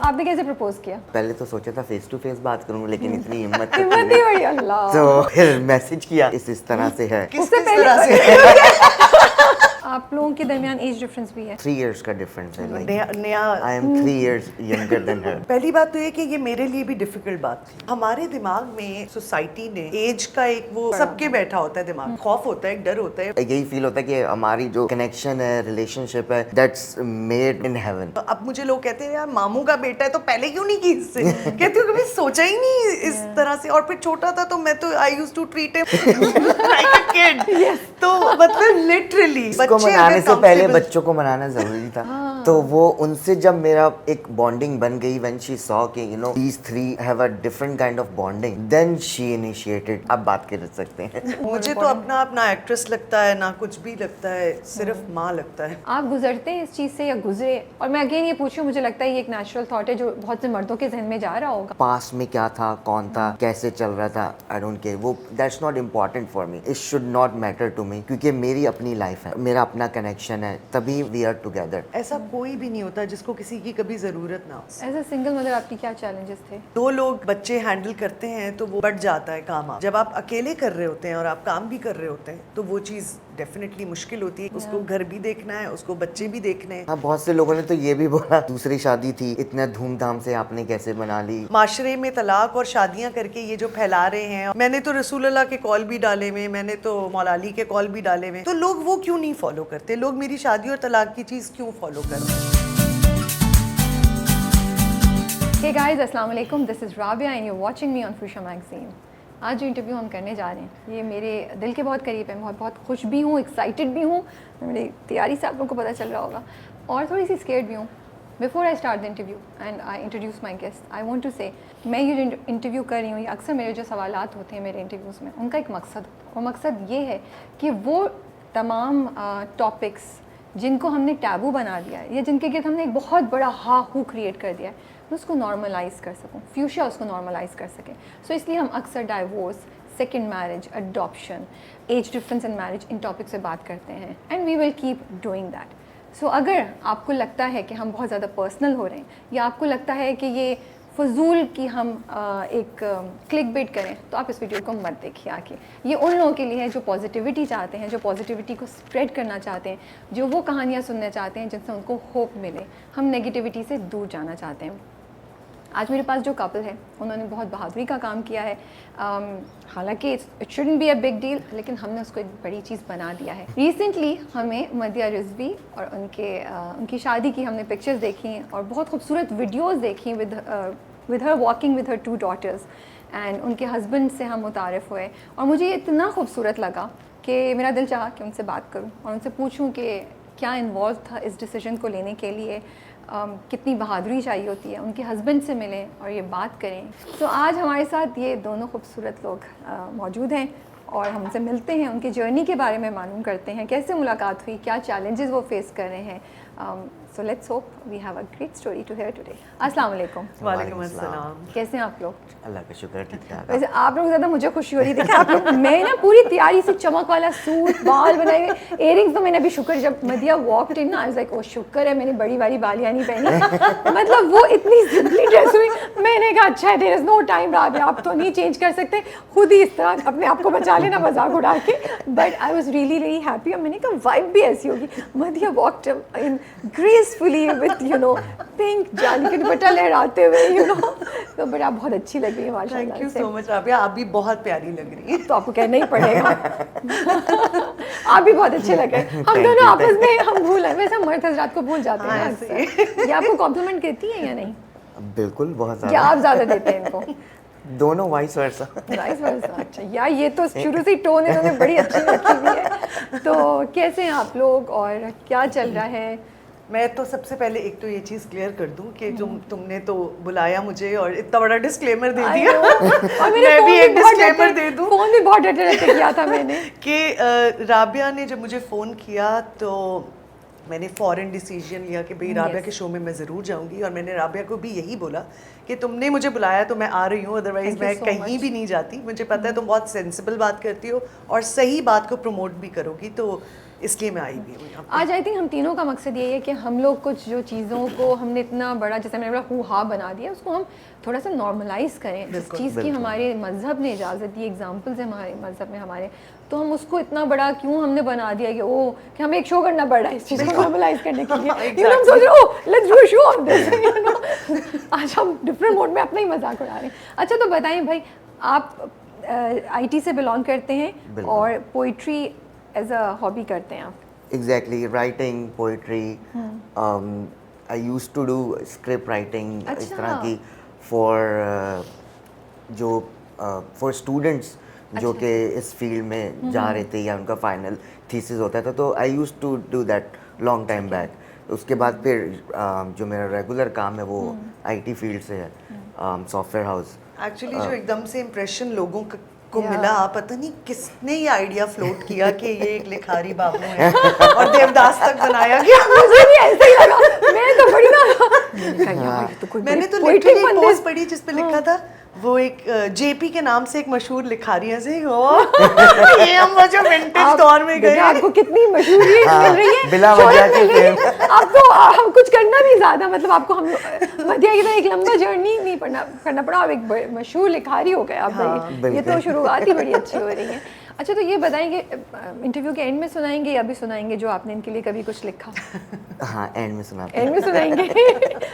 आपने कैसे प्रपोज किया? पहले तो सोचा था फेस टू फेस बात करूं, लेकिन इतनी हिम्मत हिम्मत नहीं हुई, अल्लाह। तो फिर मैसेज किया, इस तरह से है। उससे पहले आप लोगों के दरमियान एज डिफरेंस भी है? 3 years का डिफरेंस है। नया I am 3 years younger than her। पहली बात तो ये कि ये मेरे लिए भी डिफिकल्ट बात थी। हमारे दिमाग में सोसाइटी ने एज का एक वो सबके बैठा होता है दिमाग, खौफ होता है, एक डर होता है। यही फील होता है कि हमारी जो कनेक्शन है, रिलेशनशिप है, दैट्स मेड इन हेवन। अब मुझे लोग कहते हैं यार मामू का बेटा है तो पहले क्यों नहीं की इससे? कहती हूँ कभी सोचा ही नहीं इस तरह से। और फिर छोटा था तो मैं तो I used to treat him like a kid. तो मतलब लिटरली इसको मनाने से पहले बच्चों को मनाना जरूरी था। तो वो उनसे जब मेरा एक बॉन्डिंग बन गई, व्हेन शी सॉ कि you know these three have a different kind of bonding, then she initiated। अब बात कर सकते हैं। मुझे तो अपना आप ना एक्ट्रेस लगता है ना कुछ भी लगता है, सिर्फ माँ लगता है। आप गुजरते हैं इस चीज़ से या गुजरे? और मैं अगेन ये पूछूं, मुझे लगता है ये एक नेचुरल थॉट है जो बहुत से मर्दों के जहन में जा रहा होगा। पास में क्या था, कौन था, कैसे चल रहा था, आई डोंट केयर। वो that's not important for me, it should not matter to me, क्योंकि मेरी अपनी लाइफ है, मेरा अपना कनेक्शन है, तभी वी आर टुगेदर। ऐसा कोई भी नहीं होता जिसको किसी की कभी जरूरत ना हो। एज अ सिंगल मदर आपकी क्या चैलेंजेस थे? 2 लोग बच्चे हैंडल करते हैं तो वो बढ़ जाता है काम। जब आप अकेले कर रहे होते हैं और आप काम भी कर रहे होते हैं तो वो चीज़ डेफिनेटली मुश्किल होती है। उसको घर भी देखना है, उसको बच्चे भी देखने हैं। हाँ, बहुत से लोगों ने तो ये भी बोला दूसरी शादी थी, इतना धूमधाम से आपने कैसे बना ली। माशरे में तलाक और शादियां करके ये जो फैला रहे हैं, मैंने तो रसूल अल्लाह के कॉल भी डाले हुए, मैंने तो मौला अली के कॉल भी डाले हुए, तो लोग वो क्यों नहीं फॉलो करते? लोग मेरी शादी और तलाक की चीज़ क्यों फॉलो करते हैं? Hey guys, अस्सलाम वालेकुम, this is Rabia and you watching me on Fusha magazine. आज जो इंटरव्यू हम करने जा रहे हैं ये मेरे दिल के बहुत करीब है। मैं बहुत खुश भी हूँ, एक्साइटेड भी हूँ, मेरी तैयारी से आप लोगों को पता चल रहा होगा, और थोड़ी सी स्केर्ड भी हूँ। Before I start the interview and I introduce my guest, I want to say मैं ये जो इंटरव्यू कर रही हूँ, ये अक्सर मेरे जो सवालात होते हैं मेरे इंटरव्यूज़ में, उनका एक मकसद होता है। वो मकसद ये है कि वो तमाम टॉपिक्स जिनको हमने टैबू बना दिया है या जिनके गिर्द हमने एक बहुत बड़ा हा हू क्रिएट कर दिया है, मैं उसको नॉर्मलाइज़ कर सकूँ, फ्यूचर उसको नॉर्मलाइज़ कर सकें। सो इसलिए हम अक्सर divorce, second marriage, adoption, age difference in marriage, इन टॉपिक से बात करते हैं and we will keep doing that. So अगर आपको लगता है कि हम बहुत ज़्यादा पर्सनल हो रहे हैं या आपको लगता है कि ये फजूल की हम एक क्लिक बेट करें, तो आप इस वीडियो को मत देखिए आके। ये उन लोगों के लिए है जो पॉजिटिविटी चाहते हैं, जो पॉजिटिविटी को स्प्रेड करना चाहते हैं, जो वो कहानियाँ सुनना चाहते हैं जिनसे उनको होप मिले। हम नेगेटिविटी से दूर जाना चाहते हैं। आज मेरे पास जो कपल है उन्होंने बहुत बहादुरी का काम किया है। हालांकि it shouldn't be a big deal, लेकिन हमने उसको एक बड़ी चीज़ बना दिया है। रिसेंटली हमें मदिया रिजवी और उनकी शादी की हमने पिक्चर्स देखी और बहुत खूबसूरत वीडियोस देखी with her walking with her 2 daughters and उनके हस्बैंड से हम मुतारिफ़ हुए। और मुझे ये इतना खूबसूरत लगा कि मेरा दिल चाहा कि उनसे बात करूं और उनसे पूछूं कि क्या इन्वॉल्व था इस डिसीजन को लेने के लिए, कितनी बहादुरी चाहिए होती है, उनके हस्बैंड से मिलें और ये बात करें। तो आज हमारे साथ ये दोनों खूबसूरत लोग मौजूद हैं और हमसे मिलते हैं, उनकी जर्नी के बारे में मालूम करते हैं, कैसे मुलाकात हुई, क्या चैलेंजेस वो फेस कर रहे हैं। So let's hope we have a great story to hear today. अस्सलाम वालेकुम। वालेकुम अस्सलाम। कैसे हैं आप लोग? अल्लाह का शुक्र, ठीक ठाक। वैसे आप लोग ज़्यादा मुझे खुशी हो रही थी। आप लोग, मैं ना पूरी तैयारी से चमक वाला सूट, बाल बनाए हुए, इयरिंग्स तो मैंने अभी शुक्र, जब मदिया वॉकड इन ना आई वाज लाइक ओ शुक्र है मैंने बड़ी वाली बालियाँ नहीं पहनी। मतलब वो इतनी सिंपली ड्रेस हुई, मैंने कहा अच्छा है, there is no time Rabia, आप तो नहीं चेंज कर सकते, खुद ही इस तरह अपने आप को बचा लेना मजाक उड़ा के। But I was really happy. और मैंने कहा वाइब भी ऐसी होगी। Madiya walked in gracefully with you know pink जाली के दुपट्टा लहराते हुए, यू नो, तो बट आप बहुत अच्छी लग रही है माशाल्लाह। Thank you so much Rabia, आप भी बहुत प्यारी लग रही है। तो आपको कहना ही पड़ेगा। आप भी बहुत अच्छे लगे। हम दोनों आपस में हम भूल है, वैसे मर्द हज़रात को भूल जाते हैं अक्सर। ये आपको कॉम्प्लीमेंट कहती है या नहीं? बिल्कुल, बहुत या ज़्यादा। आप ज़्यादा देते हैं इनको? दोनों वाइस वर्सा। Vice versa. अच्छा यार, ये तो शुरू से ही टोन इन्होंने बड़ी अच्छी रखी हुई है। तो कैसे हैं आप लोग और क्या चल रहा है? मैं तो सबसे पहले एक तो ये चीज़ क्लियर कर दूं कि तुमने तो बुलाया मुझे और इतना बड़ा डिस्क्लेमर दे दिया। और मैं भी एक डिस्क्लेमर दे दूं। फ़ोन भी बहुत डटे किया था मैंने कि राबिया ने जब मुझे फ़ोन किया तो मैंने फ़ौरन डिसीजन लिया कि भाई राबिया के शो में मैं ज़रूर जाऊंगी। और मैंने राबिया को भी यही बोला कि तुमने मुझे बुलाया तो मैं आ रही हूँ, अदरवाइज़ मैं कहीं भी नहीं जाती। मुझे पता है तुम बहुत सेंसिबल बात करती हो और सही बात को प्रमोट भी करोगी, तो इसलिए मैं आई भी हूँ यहाँ पे। आज आई थिंक हम तीनों का मकसद यही है कि हम लोग कुछ जो चीज़ों को हमने इतना बड़ा, जैसे मैंने बोला हु हा बना दिया, उसको हम थोड़ा सा नॉर्मलाइज करें। जिस बिल्कुल, चीज़ की बिल्कुल। हमारे मज़हब ने इजाज़त दी, एग्जाम्पल्स हैं हमारे मज़हब में हमारे, तो हम उसको इतना बड़ा क्यों हमने बना दिया कि ओ कि हमें एक शो करना पड़ रहा है इस चीज़ को नॉर्मलाइज करने के लिए। Exactly. You know, हम सोच रहे हो let's do a show on this, you know. आज हम डिफरेंट मोड में अपना ही मजाक उड़ा रहे हैं। अच्छा तो बताएं भाई, आप आईटी से बिलोंग करते हैं बिल्कुल। और पोइट्री एज अ हॉबी करते हैं आप। Exactly, writing, poetry. I used to do script writing इस तरह अच्छा। की for जो for students जो अच्छा। कि इस फील्ड में जा रहे थे या उनका फाइनल थीसिस होता था, तो I used to do that long time back. उसके बाद फिर जो मेरा रेगुलर काम है वो आईटी फील्ड से है, सॉफ्टवेयर हाउस। एक्चुअली जो एकदम से इम्प्रेशन लोगों को Yeah. मिला, पता नहीं किसने ये आइडिया फ्लोट किया कि ये एक लिखारी बाबू है और देवदास तक बनाया गया। मुझे भी ऐसा ही लगा, मैं तो बड़ी ना मैंने कहा यार ये तो कोई मैंने तो poetry लिटरली बंदे- पोस्ट पढ़ी जिसपे लिखा था वो एक जेपी के नाम से एक मशहूर लिखारी है से ये हम वो जो विंटेज दौर में बेटा, गए। आपको कितनी मशहूरियत मिल रही है, बिला शोहरत वजह के मिल रही है। आप तो हम कुछ करना भी ज्यादा, मतलब आपको हम मध्य की तरह एक लंबा जर्नी नहीं करना पड़ा, आप एक मशहूर लिखारी हो गए आप भाई। ये तो बिल्कुल। शुरुआत ही बड़ी अच्छी हो रही है। अच्छा तो ये बताएंगे इंटरव्यू के एंड में सुनाएंगे या अभी सुनाएंगे जो आपने इनके लिए कभी कुछ लिखा? हाँ, एंड में सुनाते एंड में सुनाएंगे।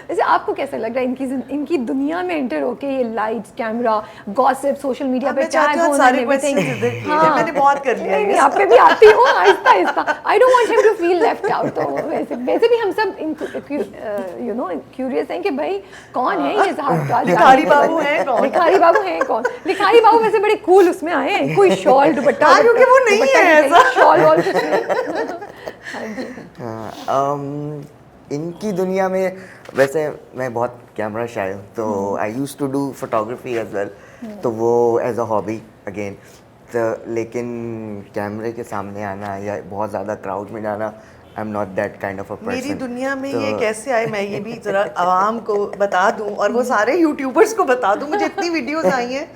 वैसे आपको कैसा लग रहा है इनकी दुनिया में एंटर होके, ये lights, camera, gossip, social media पे मैं चाहती टैग हूँ होना सारे and everything। क्वेश्चन इधर किए जाएं, मैंने बहुत कर लिया नहीं, है नहीं, ये आप पे भी आती हूँ आहिस्ता आहिस्ता। I don't want him to feel left out. तो वैसे भी हम सब यू नो क्यूरियस हैं कि भाई कौन है ये साहब, लिखारी बाबू हैं कौन? लिखारी बाबू हैं कौन? लिखारी बाबू वैसे बड़े कूल उसमें आए हैं, कोई शॉल दुपट्टा, हाँ, क्योंकि वो नहीं दुपट्टा है चाहिए, ऐसा। शॉल वॉल कुछ नहीं। हाँ जी। इनकी दुनिया में वैसे मैं बहुत कैमरा शाय हूँ, तो I used to do photography as well, तो वो एज अ हॉबी अगेन। तो लेकिन कैमरे के सामने आना या बहुत ज़्यादा क्राउड में जाना, I am not that kind of a person. मेरी दुनिया में ये कैसे आए, मैं ये भी जरा आवाम को बता दूं और वो सारे यूट्यूबर्स को बता दूं। मुझे इतनी वीडियोस आई हैं,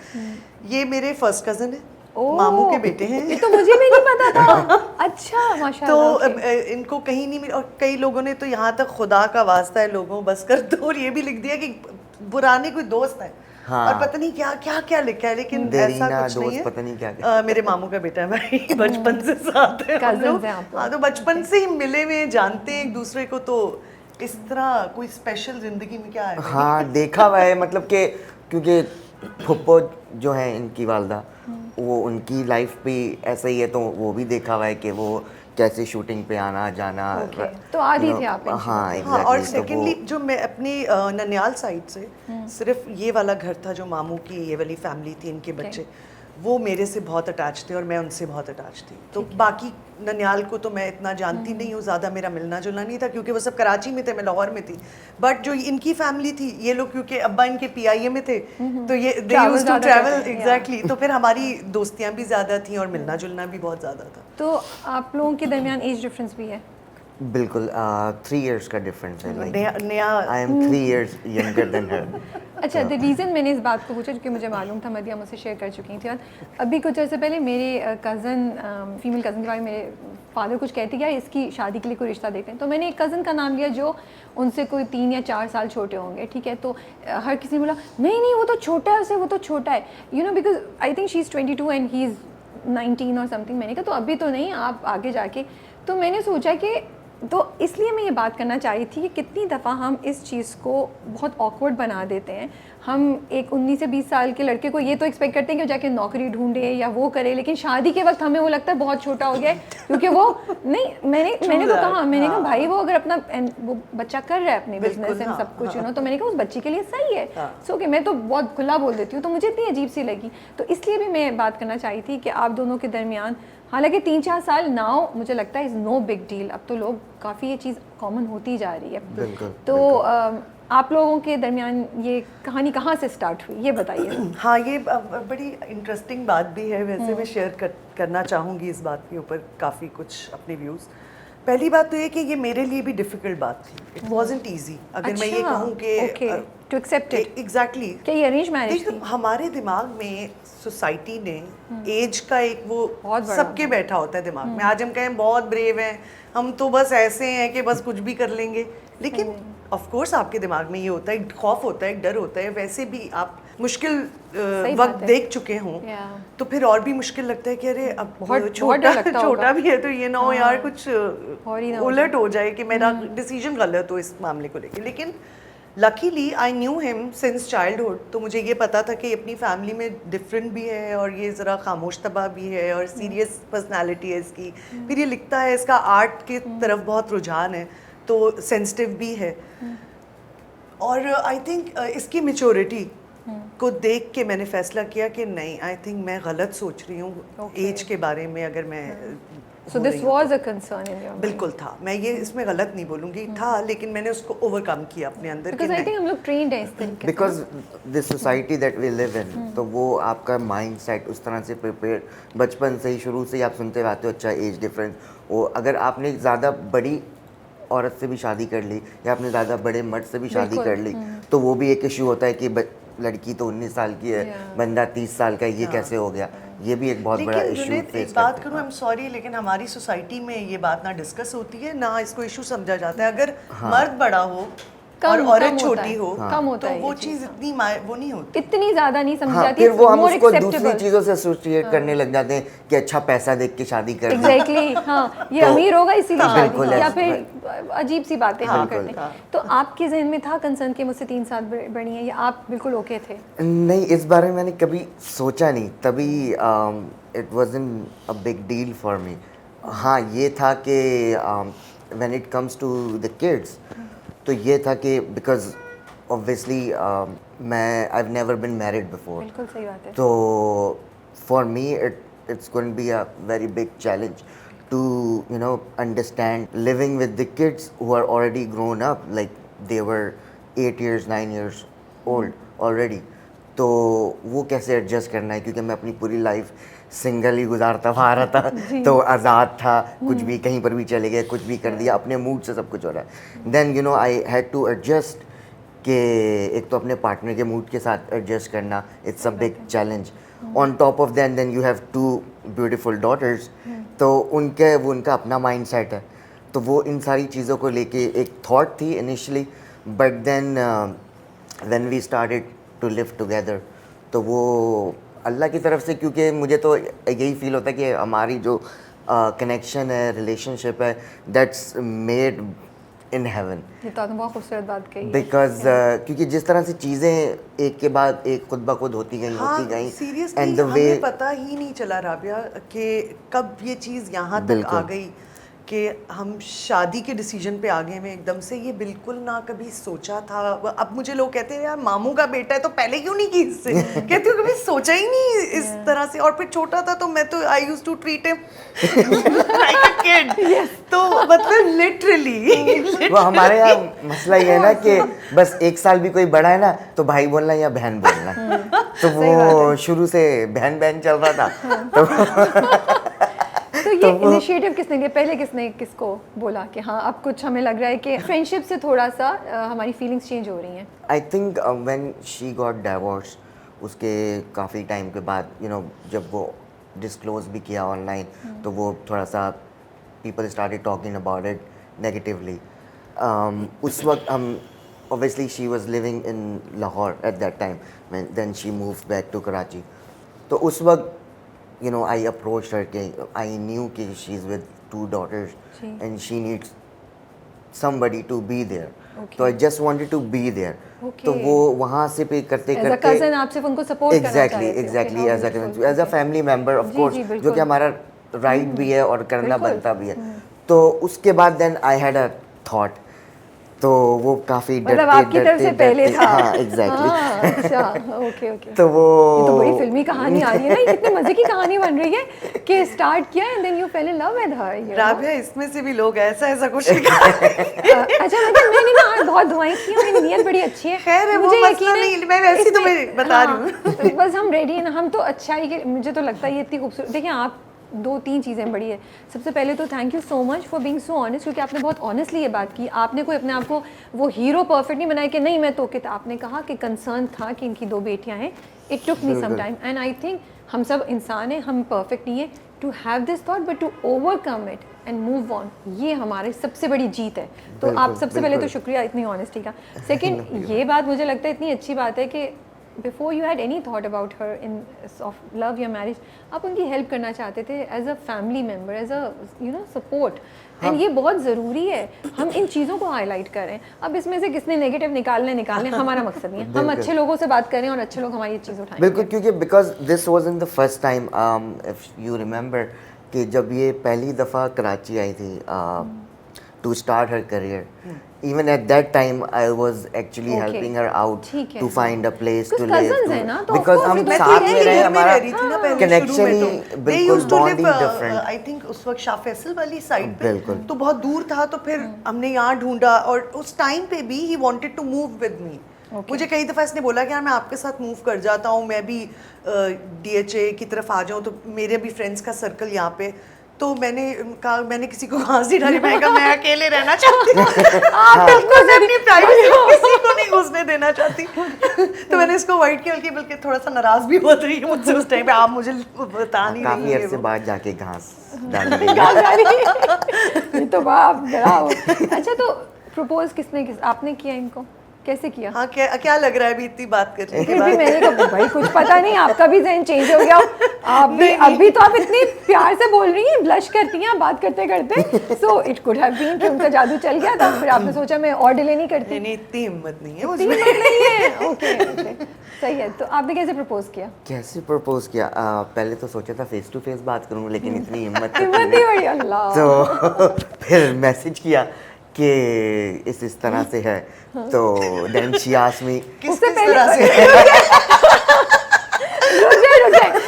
ये मेरे फर्स्ट कजन है, ओह, मामू के बेटे हैं। ये तो मुझे भी नहीं पता था। अच्छा तो माशाल्लाह। okay। इनको कहीं नहीं मिला, और कई लोगों ने तो यहाँ तक खुदा का वास्ता है लोगों बस कर दो, और ये भी लिख दिया कि बुराने कोई दोस्त है। हाँ। और पता नहीं क्या क्या क्या लिखा है, लेकिन ऐसा देरीना कुछ नहीं दोस्त है। पता नहीं क्या मेरे मामू का बेटा है भाई, बचपन से साथ है हम Cousins लोग। हैं आप लोग। हाँ, तो बचपन से ही मिले हुए हैं, जानते हैं एक दूसरे को, तो इस तरह कोई स्पेशल जिंदगी में क्या है भाई? हाँ, देखा हुआ है, मतलब कि क्योंकि फुप्पो जो है इनकी वालदा, वो उनकी लाइफ भी ऐसा ही है, तो वो भी देखा हुआ है कि वो कैसे शूटिंग पे आना जाना। Okay, तो आदी you know, थे आप इन हाँ, हाँ, और exactly, तो वो- सेकेंडली जो मैं अपनी ननियाल साइड से सिर्फ ये वाला घर था जो मामू की ये वाली फैमिली थी, इनके बच्चे वो मेरे से बहुत अटैच थे और मैं उनसे बहुत अटैच थी। तो बाकी ननियाल को तो मैं इतना जानती नहीं हूँ, ज़्यादा मेरा मिलना जुलना नहीं था क्योंकि वो सब कराची में थे, मैं लाहौर में थी। बट जो इनकी फैमिली थी, ये लोग क्योंकि अब्बा इनके पीआईए में थे, तो ये दे Travel यूज्ड टू ज़्यादा ट्रैवल। करते थे, एग्जैक्टली, तो फिर हमारी दोस्तियाँ भी ज़्यादा थी और मिलना जुलना भी बहुत ज़्यादा था। तो आप लोगों के दरमियान एज डिफरेंस भी है? बिल्कुल 3 इयर्स का डिफरेंस है। नया I am 3 years younger than her. अच्छा, द रीज़न मैंने इस बात को पूछा क्योंकि मुझे मालूम था, मदिया मुझसे शेयर कर चुकी थी। और अभी कुछ अर्से पहले मेरे कज़न, फीमेल कज़न के बारे में मेरे फादर कुछ कहते कि यार इसकी शादी के लिए कोई रिश्ता देखते हैं। तो मैंने एक कज़न का नाम लिया जो उनसे कोई 3 या 4 साल छोटे होंगे, ठीक है। तो हर किसी ने बोला नहीं नहीं वो तो छोटा है उससे, वो तो छोटा है, you know, because I think she is 22 and he is 19 और समथिंग। मैंने कहा तो अभी तो नहीं, आप आगे जाके। तो मैंने सोचा कि तो इसलिए मैं ये बात करना चाह रही थी कि कितनी दफ़ा हम इस चीज़ को बहुत ऑकवर्ड बना देते हैं। हम एक 19 से 20 साल के लड़के को ये तो एक्सपेक्ट करते हैं कि वो जाके नौकरी ढूंढे या वो करे, लेकिन शादी के वक्त हमें वो लगता है बहुत छोटा हो गया है क्योंकि वो नहीं। मैंने तो कहा, मैंने कहा भाई वो अगर अपना वो बच्चा कर रहा है अपने बिजनेस एंड सब कुछ, यू नो, तो मैंने कहा उस बच्चे के लिए सही है। सो कि मैं तो बहुत खुला बोल देती हूँ, तो मुझे इतनी अजीब सी लगी। तो इसलिए भी मैं बात करना चाही थी कि आप दोनों के दरमियान, हालांकि 3-4 साल नाउ मुझे लगता है इज़ नो बिग डील, अब तो लोग काफ़ी ये चीज़ कॉमन होती जा रही है। बिल्कुल, तो आप लोगों के दरमियान ये कहानी कहाँ से स्टार्ट हुई, ये बताइए। हाँ, ये बड़ी इंटरेस्टिंग बात भी है। वैसे मैं शेयर करना चाहूँगी इस बात के ऊपर काफ़ी कुछ अपने व्यूज़। पहली बात तो ये कि ये मेरे लिए भी डिफ़िकल्ट बात थी, इट वॉज़न्ट ईजी। अगर मैं ये अच्छा, कहूँ कि okay. To accept it. Exactly. क्या ये अरेंज मैरिज देखो थी? हमारे दिमाग में सोसाइटी ने एज का एक वो बहुत बड़ा। सबके बैठा होता है दिमाग में। आज हम कहें बहुत ब्रेव हैं, हम तो बस ऐसे हैं कि बस कुछ भी कर लेंगे, लेकिन ऑफ कोर्स आपके दिमाग में ये होता है, एक खौफ होता है, एक डर होता है। वैसे भी आप मुश्किल बात वक्त है। देख चुके हों Yeah. तो फिर और भी मुश्किल लगता है कि अरे अब बहुत डर छोटा लगता होगा। छोटा भी है तो ये ना हो यार कुछ और ही ना हो उलट हो जाए कि मेरा डिसीजन गलत हो इस मामले को लेके। लेकिन luckily I knew him since childhood, तो मुझे ये पता था कि अपनी फैमिली में डिफरेंट भी है और ये ज़रा खामोश तबा भी है और सीरियस पर्सनालिटी है इसकी। फिर ये लिखता है, इसका आर्ट की तरफ बहुत रुझान है, तो सेंसिटिव भी है। और आई थिंक इसकी मेच्योरिटी को देख के मैंने फैसला किया कि नहीं, आई थिंक मैं गलत सोच रही हूँ एज के बारे में। अगर मैं so this was a concern in your? बिल्कुल था, मैं ये इसमें गलत नहीं बोलूँगी, था, लेकिन मैंने उसको ओवरकम किया अपने अंदर। बिकॉज़ आई थिंक हम लोग ट्रेन्ड हैं इस तरीके से। Because the society that we live in, तो वो आपका माइंड सेट उस तरह से प्रिपेयर बचपन से ही, शुरू से ही आप सुनते आते हो, अच्छा एज डिफरेंस। वो अगर आपने ज़्यादा बड़ी औरत से भी शादी कर ली या आपने ज़्यादा बड़े मर्द से भी शादी कर ली, तो वो भी एक इशू होता है कि लड़की तो 19 साल की है, बंदा 30 साल का है, ये कैसे हो गया? ये भी एक बहुत बड़ा इशू लेकिन फेस एक बात करते करूँ, आई एम सॉरी, लेकिन हमारी सोसाइटी में ये बात ना डिस्कस होती है, ना इसको इशू समझा जाता है। अगर मर्द बड़ा हो और औरत छोटी हो कम होता तो है वो ये चीज़ इतनी वो नहीं होती। इतनी ज्यादा नहीं समझी हाँ, जाती। फिर वो हम more उसको दूसरी acceptable। चीज़ों से एसोसिएट करने लग जाते हैं कि अच्छा पैसा देख के शादी कर ली। एग्जैक्टली हाँ, ये तो अमीर होगा इसीलिए शादी बिल्कुल की, या ऐसा- फिर अजीब सी बातें हम करते हैं। तो आपके जहन में था कंसर्न कि मुझसे 3 साल बड़ी है, या आप बिल्कुल ओके थे? नहीं, इस बारे में मैंने कभी सोचा नहीं, तभी it wasn't a big deal for me. हाँ, ये था कि when it comes to the kids, तो ये था कि बिकॉज ऑब्वियसली मैं I have never been married before, बिल्कुल सही बात है। तो for me it's going to be a very big challenge to understand living with the kids who are already grown up, like they were 8 years 9 years old already. तो वो कैसे adjust करना है, क्योंकि मैं अपनी पूरी लाइफ सिंगल ही गुजारता आ रहा था, तो आज़ाद था, कुछ भी कहीं पर भी चले गए, कुछ भी कर दिया, अपने मूड से सब कुछ हो रहा है। Then I had to adjust कि एक तो अपने पार्टनर के मूड के साथ एडजस्ट करना, it's a big challenge. On top of than you have 2 beautiful daughters, तो वो उनका अपना माइंड सेट है, तो वो इन सारी चीज़ों को लेके एक थॉट थी initially, but then when we started to live together, तो वो अल्लाह की तरफ से, क्योंकि मुझे तो यही फील होता है कि हमारी जो कनेक्शन है, रिलेशनशिप है, दैट्स मेड इन हेवन। ये तो आपने बहुत खूबसूरत बात कही है। बिकॉज क्योंकि जिस तरह से चीज़ें एक के बाद एक खुद ब खुद होती गई हाँ, होती गई, सीरियसली एंड द वे हमें पता ही नहीं चला राबिया कि कब ये चीज़ यहाँ तक आ गई कि हम शादी के डिसीजन पे आ गए हैं एकदम से। ये बिल्कुल ना कभी सोचा था। अब मुझे लोग कहते हैं यार मामू का बेटा है तो पहले क्यों नहीं की इससे? कहती हूँ कभी सोचा ही नहीं इस तरह से। और फिर छोटा था तो मैं तो I used to treat him like a kid. तो मतलब लिटरली वो हमारे यहाँ मसला ये है ना कि बस 1 साल भी कोई बड़ा है ना तो भाई बोलना या बहन बोलना, तो वो शुरू से बहन बहन चल रहा था। तो ये इनिशिएटिव किसने लिया? पहले किसने किसको बोला कि हाँ अब कुछ हमें लग रहा है कि फ्रेंडशिप से थोड़ा सा हमारी फीलिंग्स चेंज हो रही हैं? I think when she got divorce, उसके काफ़ी टाइम के बाद जब वो डिस्क्लोज भी किया ऑनलाइन, तो वो थोड़ा सा people started talking about it negatively. उस वक्त हम obviously she was living in Lahore at that time, then she moved back to Karachi. तो उस वक्त I approached her कि I knew कि she's with 2 daughters and she needs somebody to be there. तो I just wanted to be there. तो वो वहाँ से पे करते As a करते cousin आप सिर्फ उनको support करना चाहते थे? exactly as a family member of course, जो कि हमारा राइट भी है और करना बनता भी है। तो उसके बाद then I had a thought, तो वो काफी मतलब आपकी तरफ से पहले था? हाँ एग्जैक्टली। अच्छा, ओके। तो वो ये तो बड़ी फिल्मी कहानी आ रही है ना, ये कितने मजे की कहानी बन रही है कि स्टार्ट किया and then you fell in love with her. Rabia इसमें से भी लोग ऐसा कुछ निकाल अच्छा, मैंने ना आज बहुत दुआएं की और मेरी नीयत बड़ी अच्छी है। खैर है, वो मुझे मसला यकीन है नहीं, मैं वैसे ही तुम्हें इसमें- बता रही हाँ, बस हम रेडी हैं ना, हम तो अच्छाई के, मुझे तो लगता है ये इतनी खूबसूरत। देखिए आप 2-3 चीज़ें बड़ी है। सबसे पहले तो thank you so much for being so honest, क्योंकि आपने बहुत ऑनेस्टली ये बात की। आपने कोई अपने आप को वो हीरो परफेक्ट नहीं बनाया कि नहीं मैं तो कहता, आपने कहा कि कंसर्न था कि इनकी 2 बेटियां हैं, it took me some time and I think हम सब इंसान हैं, हम परफेक्ट नहीं है। To have this thought but to overcome it and move on, ये हमारी सबसे बड़ी जीत है। तो आप सबसे पहले तो शुक्रिया इतनी ऑनेस्टी का। सेकंड, ये बात मुझे लगता है इतनी अच्छी बात है कि before you had any thought about her in of love या मैरिज, आप उनकी हेल्प करना चाहते थे as a family member, as a you know support, and ये बहुत ज़रूरी है। हम इन चीज़ों को हाईलाइट करें। अब इसमें से किसने नेगेटिव निकालने हमारा मकसद नहीं है। हम अच्छे लोगों से बात करें और अच्छे लोग हमारी चीज़ उठाएं। बिल्कुल, क्योंकि because this was in the first time, if you remember कि जब ये पहली दफ़ा कराची आई थी to start her career, even at that time I was actually helping her out to find a place to live, because हम साथ में रहे, हमारा connection ही बिल्कुल bonding different। I think उस वक्त शाह फैसल वाली साइड पे तो बहुत दूर था, तो फिर हमने यहाँ ढूंढा, और उस टाइम पे भी he wanted to move with me। मुझे कई दफ़ा इसने बोला कि यार मैं आपके साथ मूव कर जाता हूँ, मैं भी DHA की तरफ आ जाऊँ, तो मेरे भी फ्रेंड्स का सर्कल यहाँ पे, तो मैंने कहा, मैंने किसी को घास नहीं डाली, मैं कहा मैं अकेले रहना चाहती हूँ, बिल्कुल अपनी प्राइवेसी किसी को नहीं घुसने देना चाहती। तो मैंने इसको अवॉइड किया, बल्कि थोड़ा सा नाराज भी हो रही है मुझसे उस टाइम पे, आप मुझे बता नहीं रही काफी अरसे बाद जाके घास डाली। तो बाप डराओ। अच्छा, तो प्रपोज आपने किया इनको, कैसे किया? हाँ, क्या लग रहा है अभी इतनी बात करने के फिर बाद? भी मैंने कहा भाई कुछ पता नहीं, आपका भी ज़हन चेंज हो गया, आप भी अभी तो आप इतनी प्यार से बोल रही हैं, ब्लश करती हैं बात करते करते, so it could have been कि उनका जादू चल गया था, फिर आपने सोचा मैं और डिले नहीं करती। नहीं, इतनी हिम्मत नहीं है इतनी हिम्मत नहीं है। ओके, सही है। तो आपने कैसे प्रपोज किया? कैसे प्रपोज किया? पहले तो सोचा था फेस टू फेस बात करूँ, लेकिन इतनी हिम्मत नहीं बड़ी, अल्लाह। तो फिर मैसेज किया कि इस तरह से है, तो देन शी आस्क्ड मी किस तरह से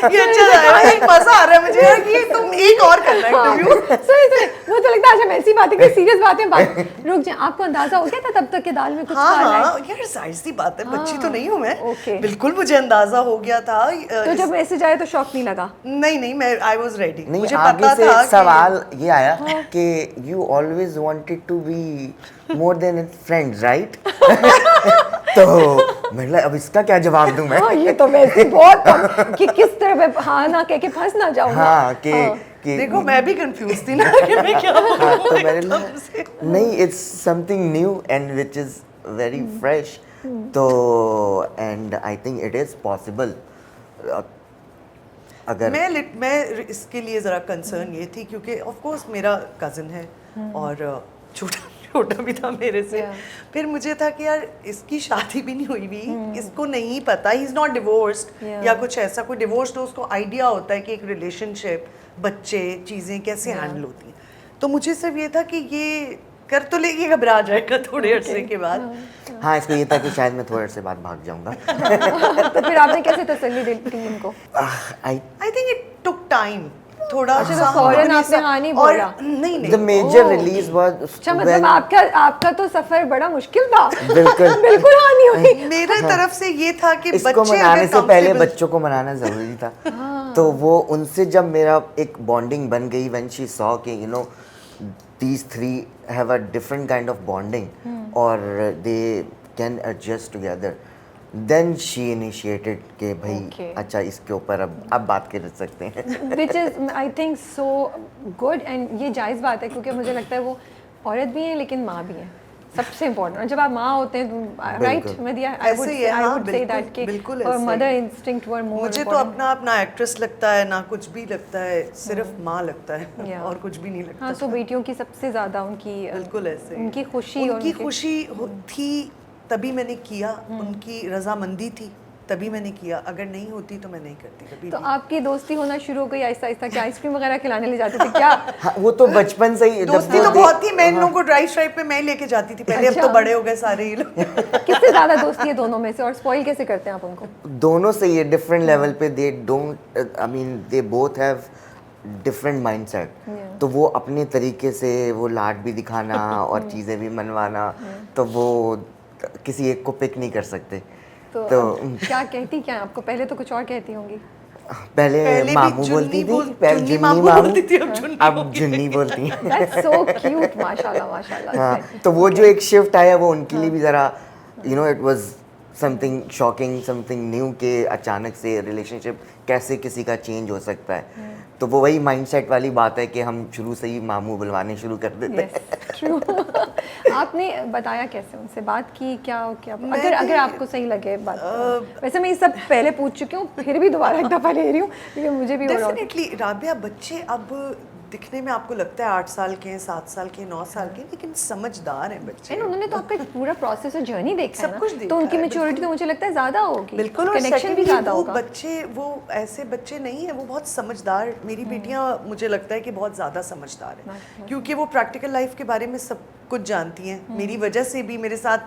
ये अच्छा लग रहा है, मजा आ रहा है मुझे यार कि तुम एक और करना इंटरव्यू। सुनिए, वो तो लगता है अच्छा मैं ऐसी बातें की सीरियस बातें बात रुक जाए। आपको अंदाजा हो गया था तब तक के दाल में कुछ काला है? हाँ, यार जाहिर सी बात है, बच्ची तो नहीं हूँ मैं, बिल्कुल मुझे अंदाजा हो गया था। तो जब मैसेज आया तो शॉक नहीं लगा? नहीं, मैं आई वाज रेडी। मुझे पता था। सवाल ये आया कि you always wanted to be more than friends, right? तो मतलब अब इसका क्या जवाब दूं मैं? हाँ, ये तो वैसे बहुत कि किस तरह हाँ ना कह के फंस ना जाऊं। हाँ, कि देखो मैं भी कंफ्यूज थी ना कि मैं क्या बोलूं। तो मेरे लिए नहीं, it's something new and which is very fresh, तो and I think it is possible. अगर मैं इसके लिए ज़रा कंसर्न ये थी क्योंकि ऑफ कोर्स मेरा कज़न है और छोटा भी था मेरे से। फिर मुझे था कि यार इसकी शादी भी नहीं हुई भी, इसको नहीं पता, ही इज़ नॉट डिवोर्स्ड या कुछ ऐसा। कोई डिवोर्स्ड हो उसको आइडिया होता है कि एक रिलेशनशिप, बच्चे, चीज़ें कैसे हैंडल होती हैं। तो मुझे सिर्फ ये था कि ये कर तो लेके घबरा जाएगा थोड़े अरसे के बाद। हाँ, इसको ये था कि शायद मैं थोड़े अरसे बाद भाग जाऊंगा। तो फिर आपने कैसे तसल्ली दी टीम को? आई थिंक इट टुक टाइम थोड़ा। अच्छा, तो फौरन आपने हाँ नहीं बोला? नहीं। The major release was अच्छा, मतलब आपका तो सफर बड़ा मुश्किल था। बिल्कुल हाँ नहीं हुई। मेरे तरफ से ये था कि इसको मनाने से पहले बच्चों को मनाना जरूरी था। तो वो उनसे जब मेरा एक बॉन्डिंग बन गई, when she saw कि you know these three have a different kind of bonding और they can adjust together, then she initiated कि भाई अच्छा इसके ऊपर अब बात कर सकते हैं। Which is I think so good and ये जायज़ बात है, क्योंकि मुझे लगता है वो औरत भी है लेकिन माँ भी है, सबसे इम्पोर्टेंट। और जब आप माँ होते हैं, right मदिया, I would say that कि और मदर इंस्टिंक्ट वर मोर। मुझे तो अपना एक्ट्रेस लगता है ना, कुछ भी लगता है, सिर्फ माँ लगता है और कुछ भी नहीं लगता। हाँ, सो बेटियों की सबसे ज़्यादा उनकी बिल्कुल ऐसे उनकी खुशी थी, तभी मैंने किया, उनकी रजामंदी थी तभी मैंने किया, अगर नहीं होती तो मैं नहीं करती कभी। तो आपकी दोस्ती होना शुरू हो गई आहिस्ता आहिस्ता? क्या आइसक्रीम वगैरह खिलाने ले जाते थे क्या? हाँ, वो तो बचपन से ही दोस्ती तो बहुत थी। मैं इन लोगों को ड्राइव पे मैं लेके जाती थी पहले। अब तो बड़े हो गए सारे ये लोग। किससे ज़्यादा दोस्ती है दोनों में से, और स्पॉइल कैसे करते हैं आप उनको? दोनों से ये डिफरेंट लेवल पे, they don't, I mean they both have different mindset. तो वो अपने तरीके से वो लाड भी दिखाना और चीज़ें भी मनवाना, तो वो किसी एक को पिक नहीं कर सकते। तो क्या कहती क्या आपको? पहले तो कुछ और कहती होंगी। पहले पहले मामू भी बोलती जुन्नी थी, पहले जुन्नी जुन्नी मामू मामू, बोलती थी, अब जुन्नी अब हो गई। जुन्नी बोलती हैं। दैट्स सो क्यूट, माशाल्लाह माशाल्लाह। हाँ, तो वो जो एक शिफ्ट आया वो उनके लिए भी ज़रा it was something shocking, something new के अचानक से रिलेशनशिप कैसे किसी का चेंज हो सकता है। तो वो वही माइंडसेट वाली बात है कि हम शुरू से ही मामू बुलवाने शुरू कर देते हैं। Yes true. आपने बताया कैसे, उनसे बात की क्या क्या, अगर मैंने- अगर आपको सही लगे बात। वैसे मैं ये सब पहले पूछ चुकी हूँ, फिर भी दोबारा एक दफ़ा ले रही हूँ क्योंकि मुझे भी हो रहा होता है। डेफिनेटली राबिया, बच्चे अब दिखने में आपको लगता है 8 साल के हैं, 7 साल के, 9 साल के, लेकिन समझदार हैं बच्चे। एंड उन्होंने तो आपका एक पूरा प्रोसेस और जर्नी देखा है सब ना, कुछ तो देखा उनकी है, मैच्योरिटी बिल्कुल। तो मुझे लगता है ज़्यादा होगी, बिल्कुल। और कनेक्शन भी secondly, ज़्यादा वो होगा। बच्चे वो ऐसे बच्चे नहीं है, वो बहुत समझदार, मेरी बेटियां मुझे लगता है कि बहुत ज़्यादा समझदार हैं, क्योंकि वो प्रैक्टिकल लाइफ के बारे में सब कुछ जानती हैं, मेरी वजह से भी, मेरे साथ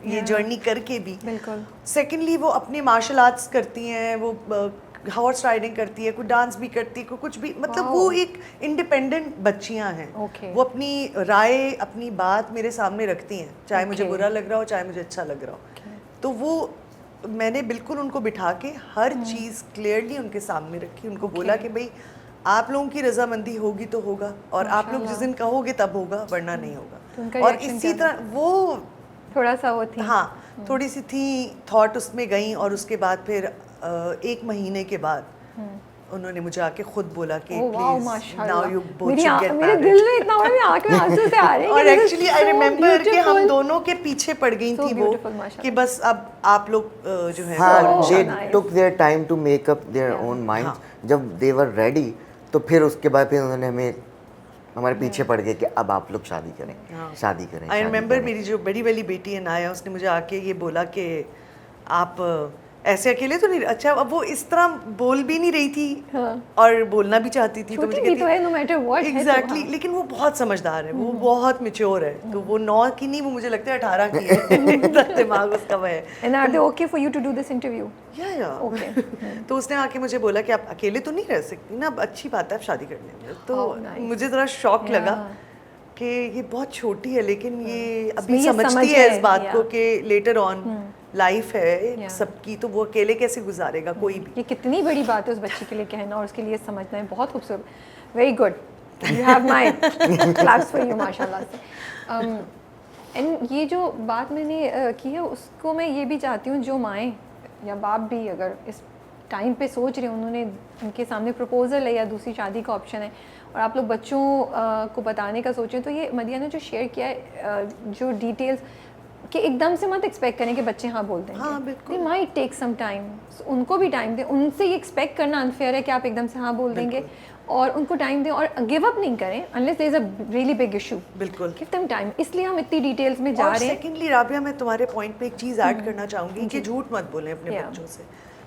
ये जर्नी करके भी। बिल्कुल। सेकेंडली वो अपने मार्शल आर्ट्स करती हैं, वो हॉर्स राइडिंग करती है, कोई डांस भी करती है, कोई कुछ भी, मतलब वो एक इंडिपेंडेंट बच्चियां हैं। Okay. वो अपनी राय, अपनी बात मेरे सामने रखती हैं, चाहे मुझे Okay. बुरा लग रहा हो, चाहे मुझे अच्छा लग रहा हो। तो वो मैंने बिल्कुल उनको बिठा के हर चीज़ क्लियरली उनके सामने रखी, उनको बोला कि भाई आप लोगों की रजामंदी होगी तो होगा, और आप लोग जिस दिन कहोगे तब होगा, वरना नहीं तो उनका होगा। और reaction इसी क्या तरह वो थोड़ा सा वो थी। हाँ, थोड़ी सी थी, थॉट उसमें गई, और उसके बाद फिर 1 महीने के बाद उन्होंने मुझे आके खुद बोला कि ओह वाओ, प्लीज माशाल्लाह। नाउ यू बोथ मेरी शुड गेट मेरे दिल में इतना बड़ा, मेरी आंख में आंसू से आ रहे हैं। और कि this is actually I so remember कि हम beautiful. दोनों के पीछे पड़ गई So थी वो, beautiful, माशाल्लाह। कि बस अब आप लोग जो है हाँ, So they nice. took their time to make up their Yeah. own minds. हाँ। जब they were ready, तो फिर उसके बाद फिर उन्होंने हमारे पीछे पड़ गए कि अब आप लोग शादी करें, शादी करें। आई शादी रिमेम्बर करें। मेरी जो बड़ी वाली बेटी है नाया, उसने मुझे आके ये बोला कि आप ऐसे अकेले तो नहीं, अच्छा अब वो इस तरह बोल भी नहीं रही थी, और बोलना भी चाहती थी, छोटी भी तो है, no matter what है तो, एग्जैक्टली, हाँ। लेकिन वो बहुत समझदार है, वो बहुत मेच्योर है, तो वो 9 की नहीं, वो मुझे लगता है 18 की है। इतना दिमाग उसका वो है। And are they okay for you to do this interview? या Okay. तो उसने आके मुझे बोला कि आप अकेले तो नहीं रह सकती ना, अब अच्छी बात है आप शादी कर लेंगे। तो Oh, nice. मुझे ज़रा शौक Yeah. लगा कि ये बहुत छोटी है, लेकिन ये अभी ये समझ समझती है है, इस बात को yeah. कि लेटर ऑन लाइफ है Yeah. सबकी, तो वो अकेले कैसे गुजारेगा कोई भी। ये कितनी बड़ी बात है उस बच्चे के लिए कहना और उसके लिए समझना है, बहुत खूबसूरत, very good, you have my claps for you माशाल्लाह से। एंड ये जो बात मैंने की है, उसको मैं ये भी चाहती हूँ, जो माएँ या बाप भी अगर इस टाइम पे सोच रहे हैं, उन्होंने उनके सामने प्रपोजल है या दूसरी शादी का ऑप्शन है, और आप लोग बच्चों को बताने का सोचें, तो ये मदिया ने जो शेयर किया है, जो डिटेल्स, कि एकदम से मत एक्सपेक्ट करें कि बच्चे हाँ बोल देंगे। हाँ, बिल्कुल। They might take some time, उनको भी टाइम दें, उनसे ये एक्सपेक्ट करना अनफेयर है कि आप एकदम से हाँ बोल देंगे, और उनको टाइम दें और गिव अप नहीं करें unless there is a really big issue. बिल्कुल। गिव देम टाइम, इसलिए हम इतनी डिटेल्स में जा और रहे हैं। सेकेंडली राबिया, मैं तुम्हारे पॉइंट पे एक चीज़ ऐड करना चाहूँगी कि झूठ मत बोलें अपने Yeah. बच्चों से।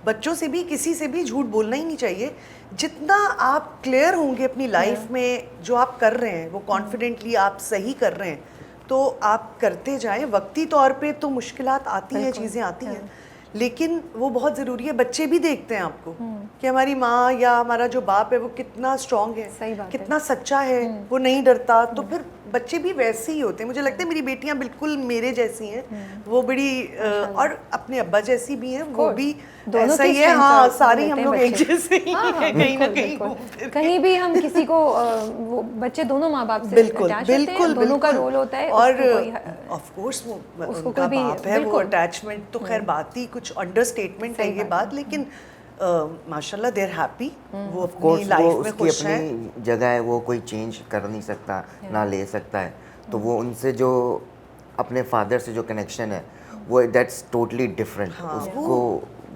बच्चों से भी, किसी से भी झूठ बोलना ही नहीं चाहिए। जितना आप क्लियर होंगे अपनी लाइफ में, जो आप कर रहे हैं वो कॉन्फिडेंटली आप सही कर रहे हैं, तो आप करते जाएं। वक्ती तौर पे तो मुश्किलात आती हैं, चीज़ें आती हैं, लेकिन वो बहुत ज़रूरी है। बच्चे भी देखते हैं आपको कि हमारी माँ या हमारा जो बाप है वो कितना स्ट्रांग सही है, बात कितना सच्चा है, वो नहीं डरता, तो फिर बच्चे भी वैसे ही होते हैं। मुझे लगता है मेरी बेटियां बिल्कुल मेरे जैसी हैं, वो बड़ी और अपने अब्बा जैसी भी हैं, वो भी दोनों ऐसा की ही है। strengths हाँ, आप सारी लेते हम हैं लोग एक बच्चे। जैसे ही हाँ, हैं, कहीं ना बिल्कुल, कहीं बिल्कुल। घूम फिर के। कहीं भी हम किसी को वो बच्चे दोनों माँ बाप से बिल्कुल attached होते हैं, बिल्कुल दोनों का बिल्कुल। रोल होता है, और उसको कोई ऑफ कोर्स वो उसको उनका कोई भी- बाप है, वो बिल्कुल। अटैचमेंट तो खैर बात ही कुछ अंडरस्टेटमेंट है सही ये बात बात, लेकिन माशाल्लाह दे आर हैप्पी, वो अपनी कोर्स वो लाइफ में उसकी खुश हैं। अपनी जगह है, वो कोई चेंज कर नहीं सकता, ना ले सकता है। तो वो उनसे जो अपने फादर से जो कनेक्शन है, वो दैट्स टोटली डिफरेंट। उसको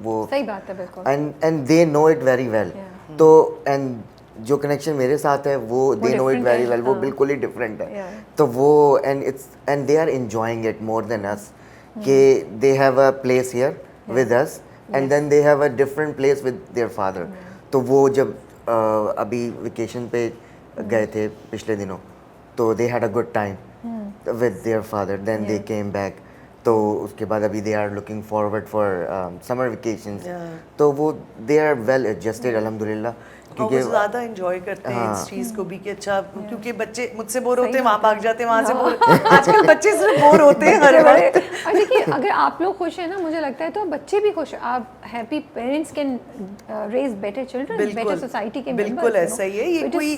वो सही बात है, बिल्कुल। And they know it very well. तो एंड जो कनेक्शन मेरे साथ है वो they know it different very है, वेल, वो हाँ। बिल्कुल ही डिफरेंट है। Yeah. तो वो and they are enjoying it more than us, कि they have a place here with us and then they have a different place with their father. तो वो जब अभी वेकेशन पे गए थे पिछले दिनों, तो they had a good time with their father, then they came back. तो उसके बाद अभी they are looking forward for summer vacations. तो वो दे आर वेल एडजस्टेड अल्हम्दुलिल्लाह। और वो ज़्यादा एंजॉय करते हैं इस चीज़ को भी कि अच्छा क्योंकि बच्चे मुझसे बोर होते हैं वहाँ भाग जाते हैं वहाँ से बोर आजकल बच्चे सिर्फ बोर होते हैं हर वक्त। और देखिए अगर आप लोग खुश हैं ना मुझे लगता है तो बच्चे भी खुश हैं। आप happy parents can raise better children, better society के बिल्कुल ऐसा ही है। ये कोई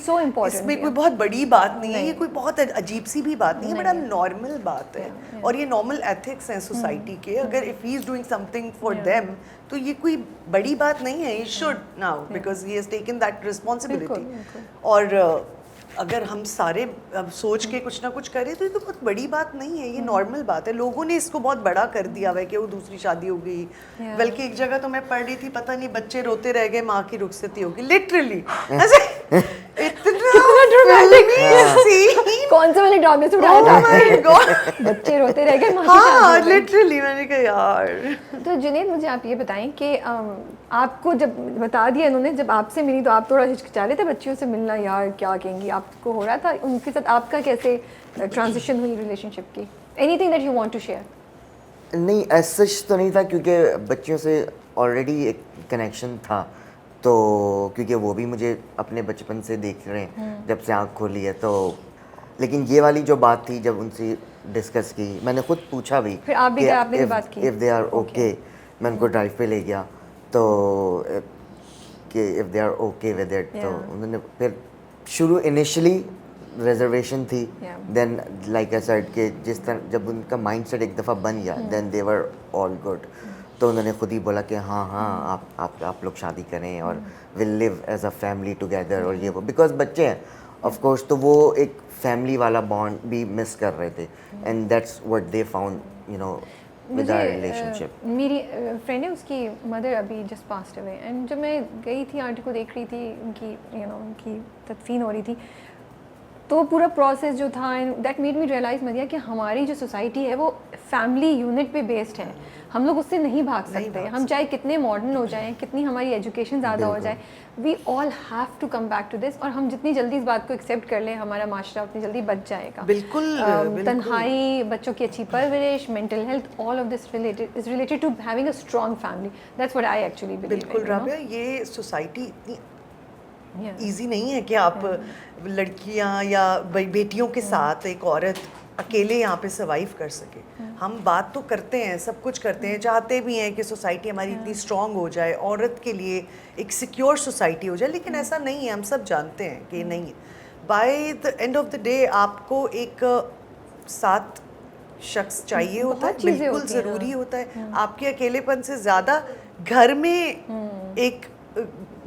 इसमें कोई बहुत बड़ी बात नहीं है, ये कोई बहुत अजीब सी भी बात नहीं है, बड़ा नॉर्मल बात है और ये नॉर्मल एथिक्स हैं सोसाइटी के। अगर if he is doing something for them तो ये कोई बड़ी बात नहीं है, he should now because he has taken that responsibility. और अगर हम सारे अब सोच के कुछ ना कुछ करें तो ये तो बहुत बड़ी बात नहीं है, ये नॉर्मल बात है। लोगों ने इसको बहुत बड़ा कर दिया हुआ है कि वो दूसरी शादी हो गई। बल्कि एक जगह तो मैं पढ़ रही थी, पता नहीं बच्चे रोते रह गए माँ की रुखसती होगी, लिटरली इतना ड्रामेटिक सीन। कौन से वाले ड्रामे से उठाया था? माय गॉड, बच्चे रोते रह गए माँ की हाँ शादी हो गई। लिटरली मैंने कहा यार। तो जुनैद मुझे आप ये बताएं कि आपको जब बता दिया इन्होंने, जब आपसे मिली तो आप थोड़ा हिचकिचा रहे थे बच्चियों से मिलना, यार क्या कहेंगी, आपको हो रहा था उनके साथ? आपका कैसे ट्रांजिशन हुई रिलेशनशिप की? Anything that you want to share? नहीं ऐसा तो नहीं था क्योंकि बच्चियों से ऑलरेडी एक कनेक्शन था, तो क्योंकि वो भी मुझे अपने बचपन से देख रहे हैं जब से आँख खोली है। तो लेकिन ये वाली जो बात थी जब उनसे डिस्कस की, मैंने खुद पूछा भी, फिर आप भी आपने भी बात की? इफ़ दे आर ओके, मैं उनको ड्राइव पे ले गया तो कि if they are okay with it, तो उन्होंने फिर शुरू इनिशियली रिजर्वेशन थी, देन लाइक आई सेड कि जिस तरह जब उनका माइंडसेट एक दफ़ा बन गया then they were all good. तो उन्होंने खुद ही बोला कि हाँ हाँ आप लोग शादी करें और will live as a family together और ये वो, बिकॉज बच्चे हैं ऑफ कोर्स, तो वो एक फैमिली वाला बॉन्ड भी मिस कर रहे थे and that's what they found you know with our relationship. मेरी फ्रेंड है, उसकी मदर अभी जस्ट पास्ड अवे, एंड जब मैं गई थी आंटी को देख रही थी, उनकी उनकी तदफीन हो रही थी, तो पूरा प्रोसेस जो था and that made me realise Madiya कि हमारी जो सोसाइटी है वो फैमिली यूनिट पे बेस्ड है। हम लोग उससे नहीं भाग सकते, हम चाहे कितने मॉडर्न हो जाएं, कितनी हमारी एजुकेशन ज़्यादा हो जाए, we all have to come back to this. और हम जितनी जल्दी इस बात को एक्सेप्ट कर लें, हमारा माशरा उतनी जल्दी बच जाएगा। बिल्कुल तन्हाई, बच्चों की अच्छी परवरिश, mental health, all of this is related to having a strong family. That's what I actually believe. बिल्कुल राबिया, ये सोसाइटी इतनी ईजी नहीं है कि आप लड़कियां या बेटियों के साथ एक औरत अकेले यहाँ पे सर्वाइव कर सके। हम बात तो करते हैं, सब कुछ करते हैं, चाहते भी हैं कि सोसाइटी हमारी इतनी स्ट्रांग हो जाए, औरत के लिए एक सिक्योर सोसाइटी हो जाए, लेकिन ऐसा नहीं है। हम सब जानते हैं कि नहीं है। By the end of the day आपको एक साथ शख्स चाहिए होता है, बिल्कुल ज़रूरी होता है। आपके अकेलेपन से ज़्यादा घर में एक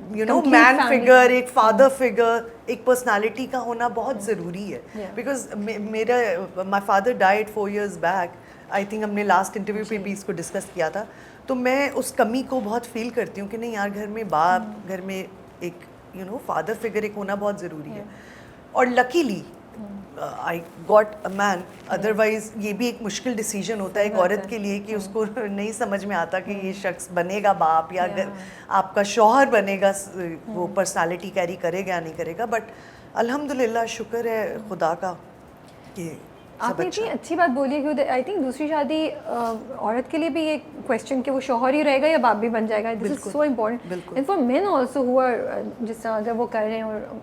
मैन फिगर, एक फादर फिगर, एक पर्सनालिटी का होना बहुत ज़रूरी है। बिकॉज मेरा my father died 4 years back, I think हमने लास्ट इंटरव्यू पे भी इसको डिस्कस किया था। तो मैं उस कमी को बहुत फील करती हूँ कि नहीं यार, घर में बाप, घर में एक फादर फिगर एक होना बहुत ज़रूरी है। और luckily I got a man, otherwise ये भी एक मुश्किल डिसीजन होता है एक औरत के लिए कि उसको नहीं समझ में आता कि ये शख्स बनेगा बाप या आपका शौहर बनेगा, वो पर्सनालिटी कैरी करेगा या नहीं करेगा। बट अल्हम्दुलिल्लाह, शुक्र है खुदा का कि आपने इतनी अच्छी बात बोली है कि आई थिंक दूसरी शादी औरत के लिए भी एक क्वेश्चन कि वो शौहर ही रहेगा या बाप भी बन जाएगा, this is so important. And for men also who are, जिस तरह अगर वो कर रहे हैं और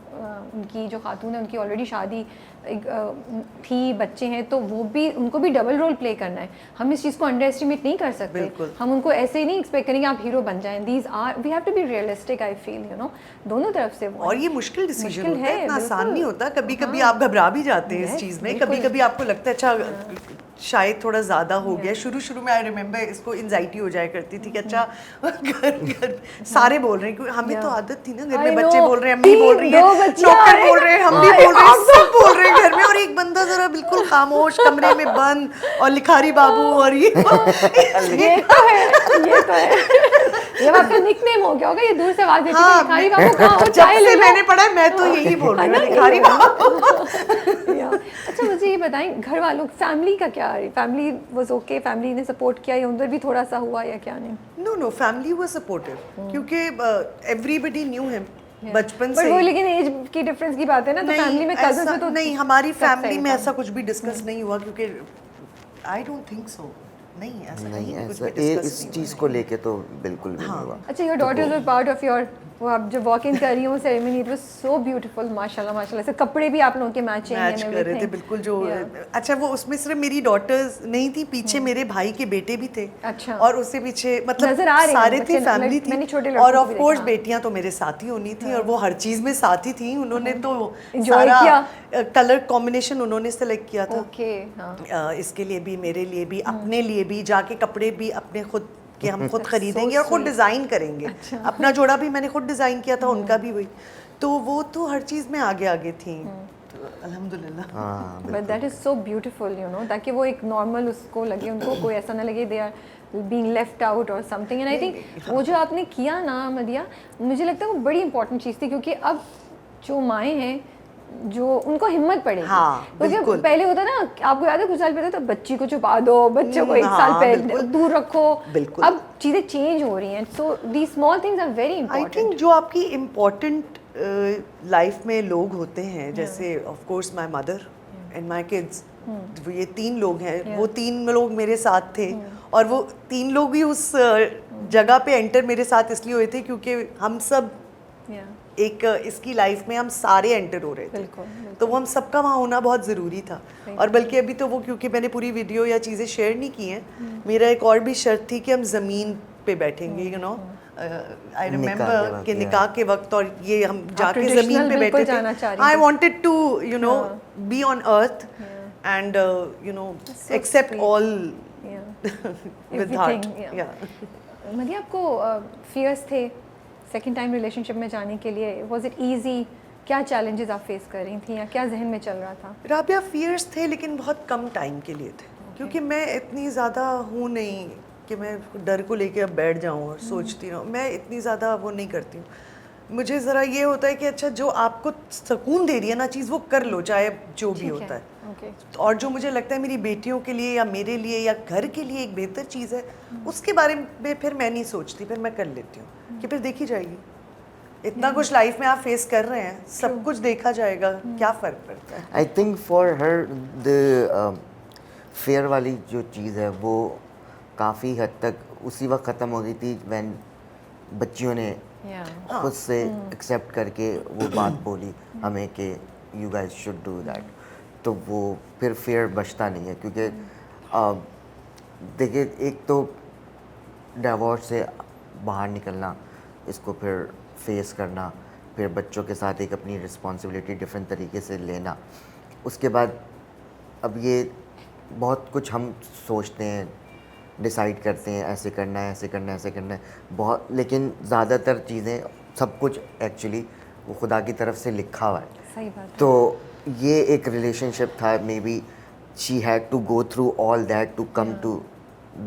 उनकी जो खातून है उनकी ऑलरेडी शादी थी, बच्चे हैं, तो वो भी, उनको भी डबल रोल प्ले करना है। हम इस चीज़ को अंडर एस्टिमेट नहीं कर सकते। हम उनको ऐसे ही नहीं एक्सपेक्ट करेंगे आप हीरो बन जाएं। These are, we have to be realistic, I feel दोनों तरफ से। और ये मुश्किल डिसीजन होता है, इतना आसान नहीं होता। कभी कभी आप घबरा भी जाते हैं इस चीज़ में, कभी कभी आपको लगता है अच्छा शायद थोड़ा ज़्यादा हो गया। शुरू में आई रिमेंबर इसको एंजाइटी हो जाया करती थी कि अच्छा घर सारे बोल रहे हैं, हमें तो आदत थी ना, घर में बच्चे बोल रहे हैं, अम्मी बोल रही है, नौकर बोल रहे हैं, हम भी बोल रहे हैं, सब बोल रहे हैं घर में, और एक बंदा जरा बिल्कुल खामोश कमरे में बंद, और लिखारी बाबू और ये तो है ये आपका निकनेम हो गया होगा, ये दूर से आवाज देती है लिखारी बाबू कहाँ हो, चाय ले लो। मैंने पढ़ा, मैं तो यही बोल रही हूँ, लिखारी बाबू। अच्छा मुझे ये बताएं, घर वालों, फैमिली का क्या है? फैमिली वाज ओके, फैमिली ने सपोर्ट किया या उधर भी थोड़ा सा हुआ या क्या नहीं? नो फैमिली वाज सपोर्टिव, क्योंकि एवरीबॉडी न्यू हिम बचपन से। वो लेकिन एज की डिफरेंस की बात है ना, तो फैमिली में कजिन्स में तो नहीं, हमारी फैमिली में ऐसा कुछ भी डिस्कस नहीं हुआ, क्योंकि आई डोंट थिंक सो नहीं ऐसा नहीं कहीं कुछ ऐसा भी discuss इस नहीं चीज़ हुआ को लेके तो बिल्कुल भी नहीं हुआ अच्छा, your daughters were part of your, वो आप जब वॉक इन कर रही हो ceremony, it was so beautiful, माशाल्लाह माशाल्लाह से कपड़े भी आप लोगों के मैचिंग मैच कर रहे थे बिल्कुल जो अच्छा वो उसमें सिर्फ मेरी डॉटर्स नहीं थी, पीछे मेरे भाई के बेटे भी थे। अच्छा। और उससे पीछे मतलब नज़र आ रहे हैं सारे थे, बच्चे, फैमिली मैंने थी। छोटे लड़कों और को ऑफ भी कोर्स देखा। बेटियां तो मेरे साथ ही होनी थी और वो हर चीज में साथ ही थी। उन्होंने तो Enjoy सारा किया। कलर कॉम्बिनेशन उन्होंने सेलेक्ट किया था। ओके, हाँ। इसके लिए भी, मेरे लिए भी, अपने लिए भी, जाके कपड़े भी अपने खुद के हम खुद That's खरीदेंगे so और खुद sweet. डिज़ाइन करेंगे। अच्छा। अपना जोड़ा भी मैंने खुद डिज़ाइन किया था, उनका भी वही। तो वो तो हर चीज़ में आगे आगे थी, तो अल्हम्दुलिल्लाह। हाँ but that is so beautiful, you know, ताकि वो एक नॉर्मल उसको लगे, उनको कोई ऐसा ना लगे they are being left out और समथिंग। एंड आई थिंक वो जो आपने किया ना मदिया, मुझे लगता है वो बड़ी इंपॉर्टेंट चीज़ थी, क्योंकि अब जो माएँ हैं जो उनको हिम्मत पड़ेगी। हाँ, क्योंकि बिल्कुल। पहले होता ना, आपको याद है कुछ साल पहले तो बच्ची को छुपा दो, बच्चों को एक साल हाँ, पहले बिल्कुल। दूर रखो। बिल्कुल। अब चीज़ें चेंज हो रही हैं, so the small things are very I important. Think जो आपकी इम्पोर्टेंट लाइफ में लोग होते हैं, जैसे of course my mother and my kids, ये 3 लोग हैं। वो 3 लोग मेरे साथ थे और वो 3 लोग भी उस जगह पे एंटर मेरे साथ इसलिए हुए थे क्योंकि हम सब एक इसकी लाइफ में हम सारे एंटर हो रहे थे। बिल्कुल, बिल्कुल। तो वो हम सबका वहाँ होना बहुत ज़रूरी था। और बल्कि अभी तो वो, क्योंकि मैंने पूरी वीडियो या चीज़ें शेयर नहीं की हैं, मेरा एक और भी शर्त थी कि हम ज़मीन पे बैठेंगे, यू नो। आई रिमेम्बर कि निकाह के वक्त, और ये हम जाके ज़मीन traditional पे बिल्कुल बैठे जाना चाह थे। रही आई थी। Wanted to you know be on earth and you know so accept sweet. All Yeah. With heart. Everything, yeah. मदिया, आपको फियर्स थे सेकंड टाइम रिलेशनशिप में जाने के लिए? Was it easy? क्या चैलेंजेस आप फेस कर रही थी या क्या जहन में चल रहा था? राबिया, फियर्स थे लेकिन बहुत कम टाइम के लिए थे, क्योंकि मैं इतनी ज़्यादा हूँ नहीं कि मैं डर को लेके अब बैठ जाऊँ और सोचती रहूँ। मैं इतनी ज़्यादा वो नहीं करती हूँ। मुझे ज़रा ये होता है कि अच्छा जो आपको सुकून दे रही है ना चीज़, वो कर लो, चाहे जो भी होता है। ओके। और जो मुझे लगता है मेरी बेटियों के लिए या मेरे लिए या घर के लिए एक बेहतर चीज़ है, उसके बारे में फिर मैं नहीं सोचती, फिर मैं कर लेती हूँ कि फिर देखी जाएगी। इतना कुछ लाइफ में आप फेस कर रहे हैं, सब कुछ देखा जाएगा, क्या फ़र्क पड़ता है। I think for her the fair वाली जो चीज़ है वो काफ़ी हद तक उसी वक्त ख़त्म हो गई थी व्हेन बच्चियों ने खुद से एक्सेप्ट करके वो बात बोली हमें कि you guys should do that. तो वो फिर फेयर बचता नहीं है, क्योंकि देखिए, एक तो डिवोर्स से बाहर निकलना, इसको फिर फेस करना, फिर बच्चों के साथ एक अपनी रिस्पॉन्सिबिलिटी डिफरेंट तरीके से लेना, उसके बाद अब ये बहुत कुछ हम सोचते हैं, डिसाइड करते हैं ऐसे करना है, ऐसे करना है, ऐसे करना है बहुत, लेकिन ज़्यादातर चीज़ें सब कुछ एक्चुअली वो खुदा की तरफ से लिखा हुआ है। सही बात है। तो ये एक रिलेशनशिप था, maybe she had to go through all that to come to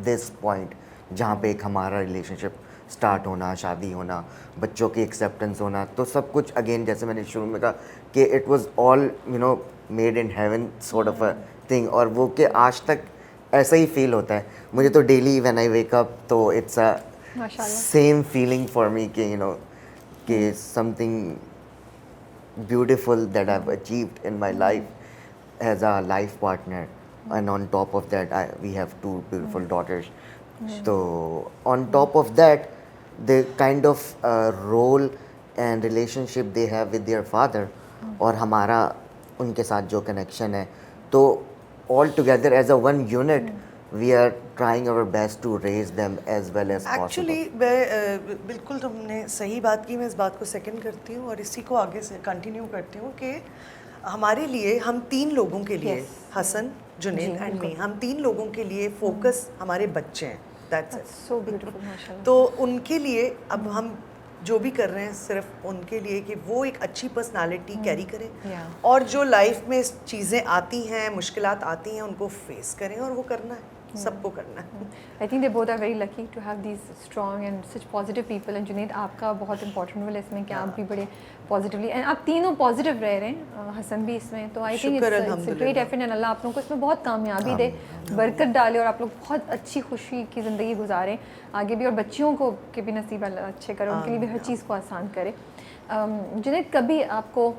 this point जहाँ पे एक हमारा रिलेशनशिप स्टार्ट होना, शादी होना, बच्चों की एक्सेप्टेंस होना। तो सब कुछ अगेन जैसे मैंने शुरू में कहा कि it was all you know made in heaven sort of a thing, और वो कि आज तक ऐसा ही फील होता है मुझे। तो daily when I wake up तो इट्स अ माशाल्लाह। सेम फीलिंग फॉर मी कि यू नो कि something beautiful that I've achieved in my life as a life partner, and on top of that we have 2 beautiful daughters. So on top of that, the kind of role and relationship they have with their father और हमारा उनके साथ जो connection है, तो all together as a one unit we are trying our best to raise them as well as possible. Actually मैं बिल्कुल तुमने सही बात की, मैं इस बात को सेकंड करती हूँ और इसी को आगे से कंटिन्यू करती हूँ कि हमारे लिए, हम 3 लोगों के लिए, Yes. Hasan, Junaid and me, हम 3 लोगों के लिए फोकस हमारे बच्चे हैं। That's it. सो ब्यूटीफुल, माशाल्लाह। तो उनके लिए अब हम जो भी कर रहे हैं सिर्फ उनके लिए कि वो एक अच्छी पर्सनालिटी कैरी करें, Yeah. और जो लाइफ में चीज़ें आती हैं, मुश्किलात आती हैं, उनको फेस करें, और वो करना है, सबको करना है। I think they both are very lucky to have these strong and such positive people. And Junaid, आपका बहुत इंपॉर्टेंट रोल है इसमें कि आप भी बड़े पॉजिटिवली, एंड आप तीनों पॉजिटिव रह रहे हैं, हसन भी इसमें। तो आई थिंक शुक्र इट्स ग्रेट अल्हम्दुलिल्लाह। एफर्ट, एंड अल्लाह आप लोगों को इसमें बहुत कामयाबी दे, बरकत डाले, और आप लोग बहुत अच्छी खुशी की ज़िंदगी गुजारें आगे भी, और बच्चियों को के भी नसीब अल्लाह अच्छे करे, उनके लिए भी हर चीज़ को आसान करे। जुनैद, कभी आपको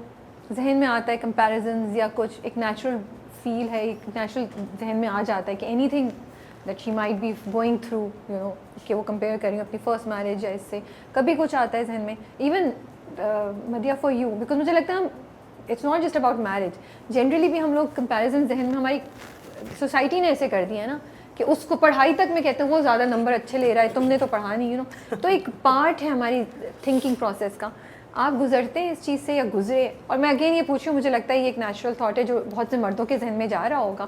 जहन में आता है कंपैरिजन्स या कुछ, एक नेचुरल फील है, एक नेचुरल जहन में आ जाता है कि anything that she might be going through, you know, कि वो कंपेयर कर रही हूँ अपनी फर्स्ट मैरिज या इससे, कभी कुछ आता है जहन में. इवन मदिया फॉर यू, बिकॉज मुझे लगता है it's not just about marriage, generally भी हम लोग कंपैरिजन जहन में, हमारी सोसाइटी ने ऐसे कर दिया है ना कि उसको पढ़ाई तक में कहते हैं वो ज़्यादा नंबर अच्छे ले रहा है, तुमने तो पढ़ा नहीं, यू नो. तो एक पार्ट है हमारी थिंकिंग प्रोसेस का. आप गुजरते हैं इस चीज़ से या गुजरे? और मैं अगेन ये पूछूं, मुझे लगता है ये एक नेचुरल थॉट है जो बहुत से मर्दों के जहन में जा रहा होगा.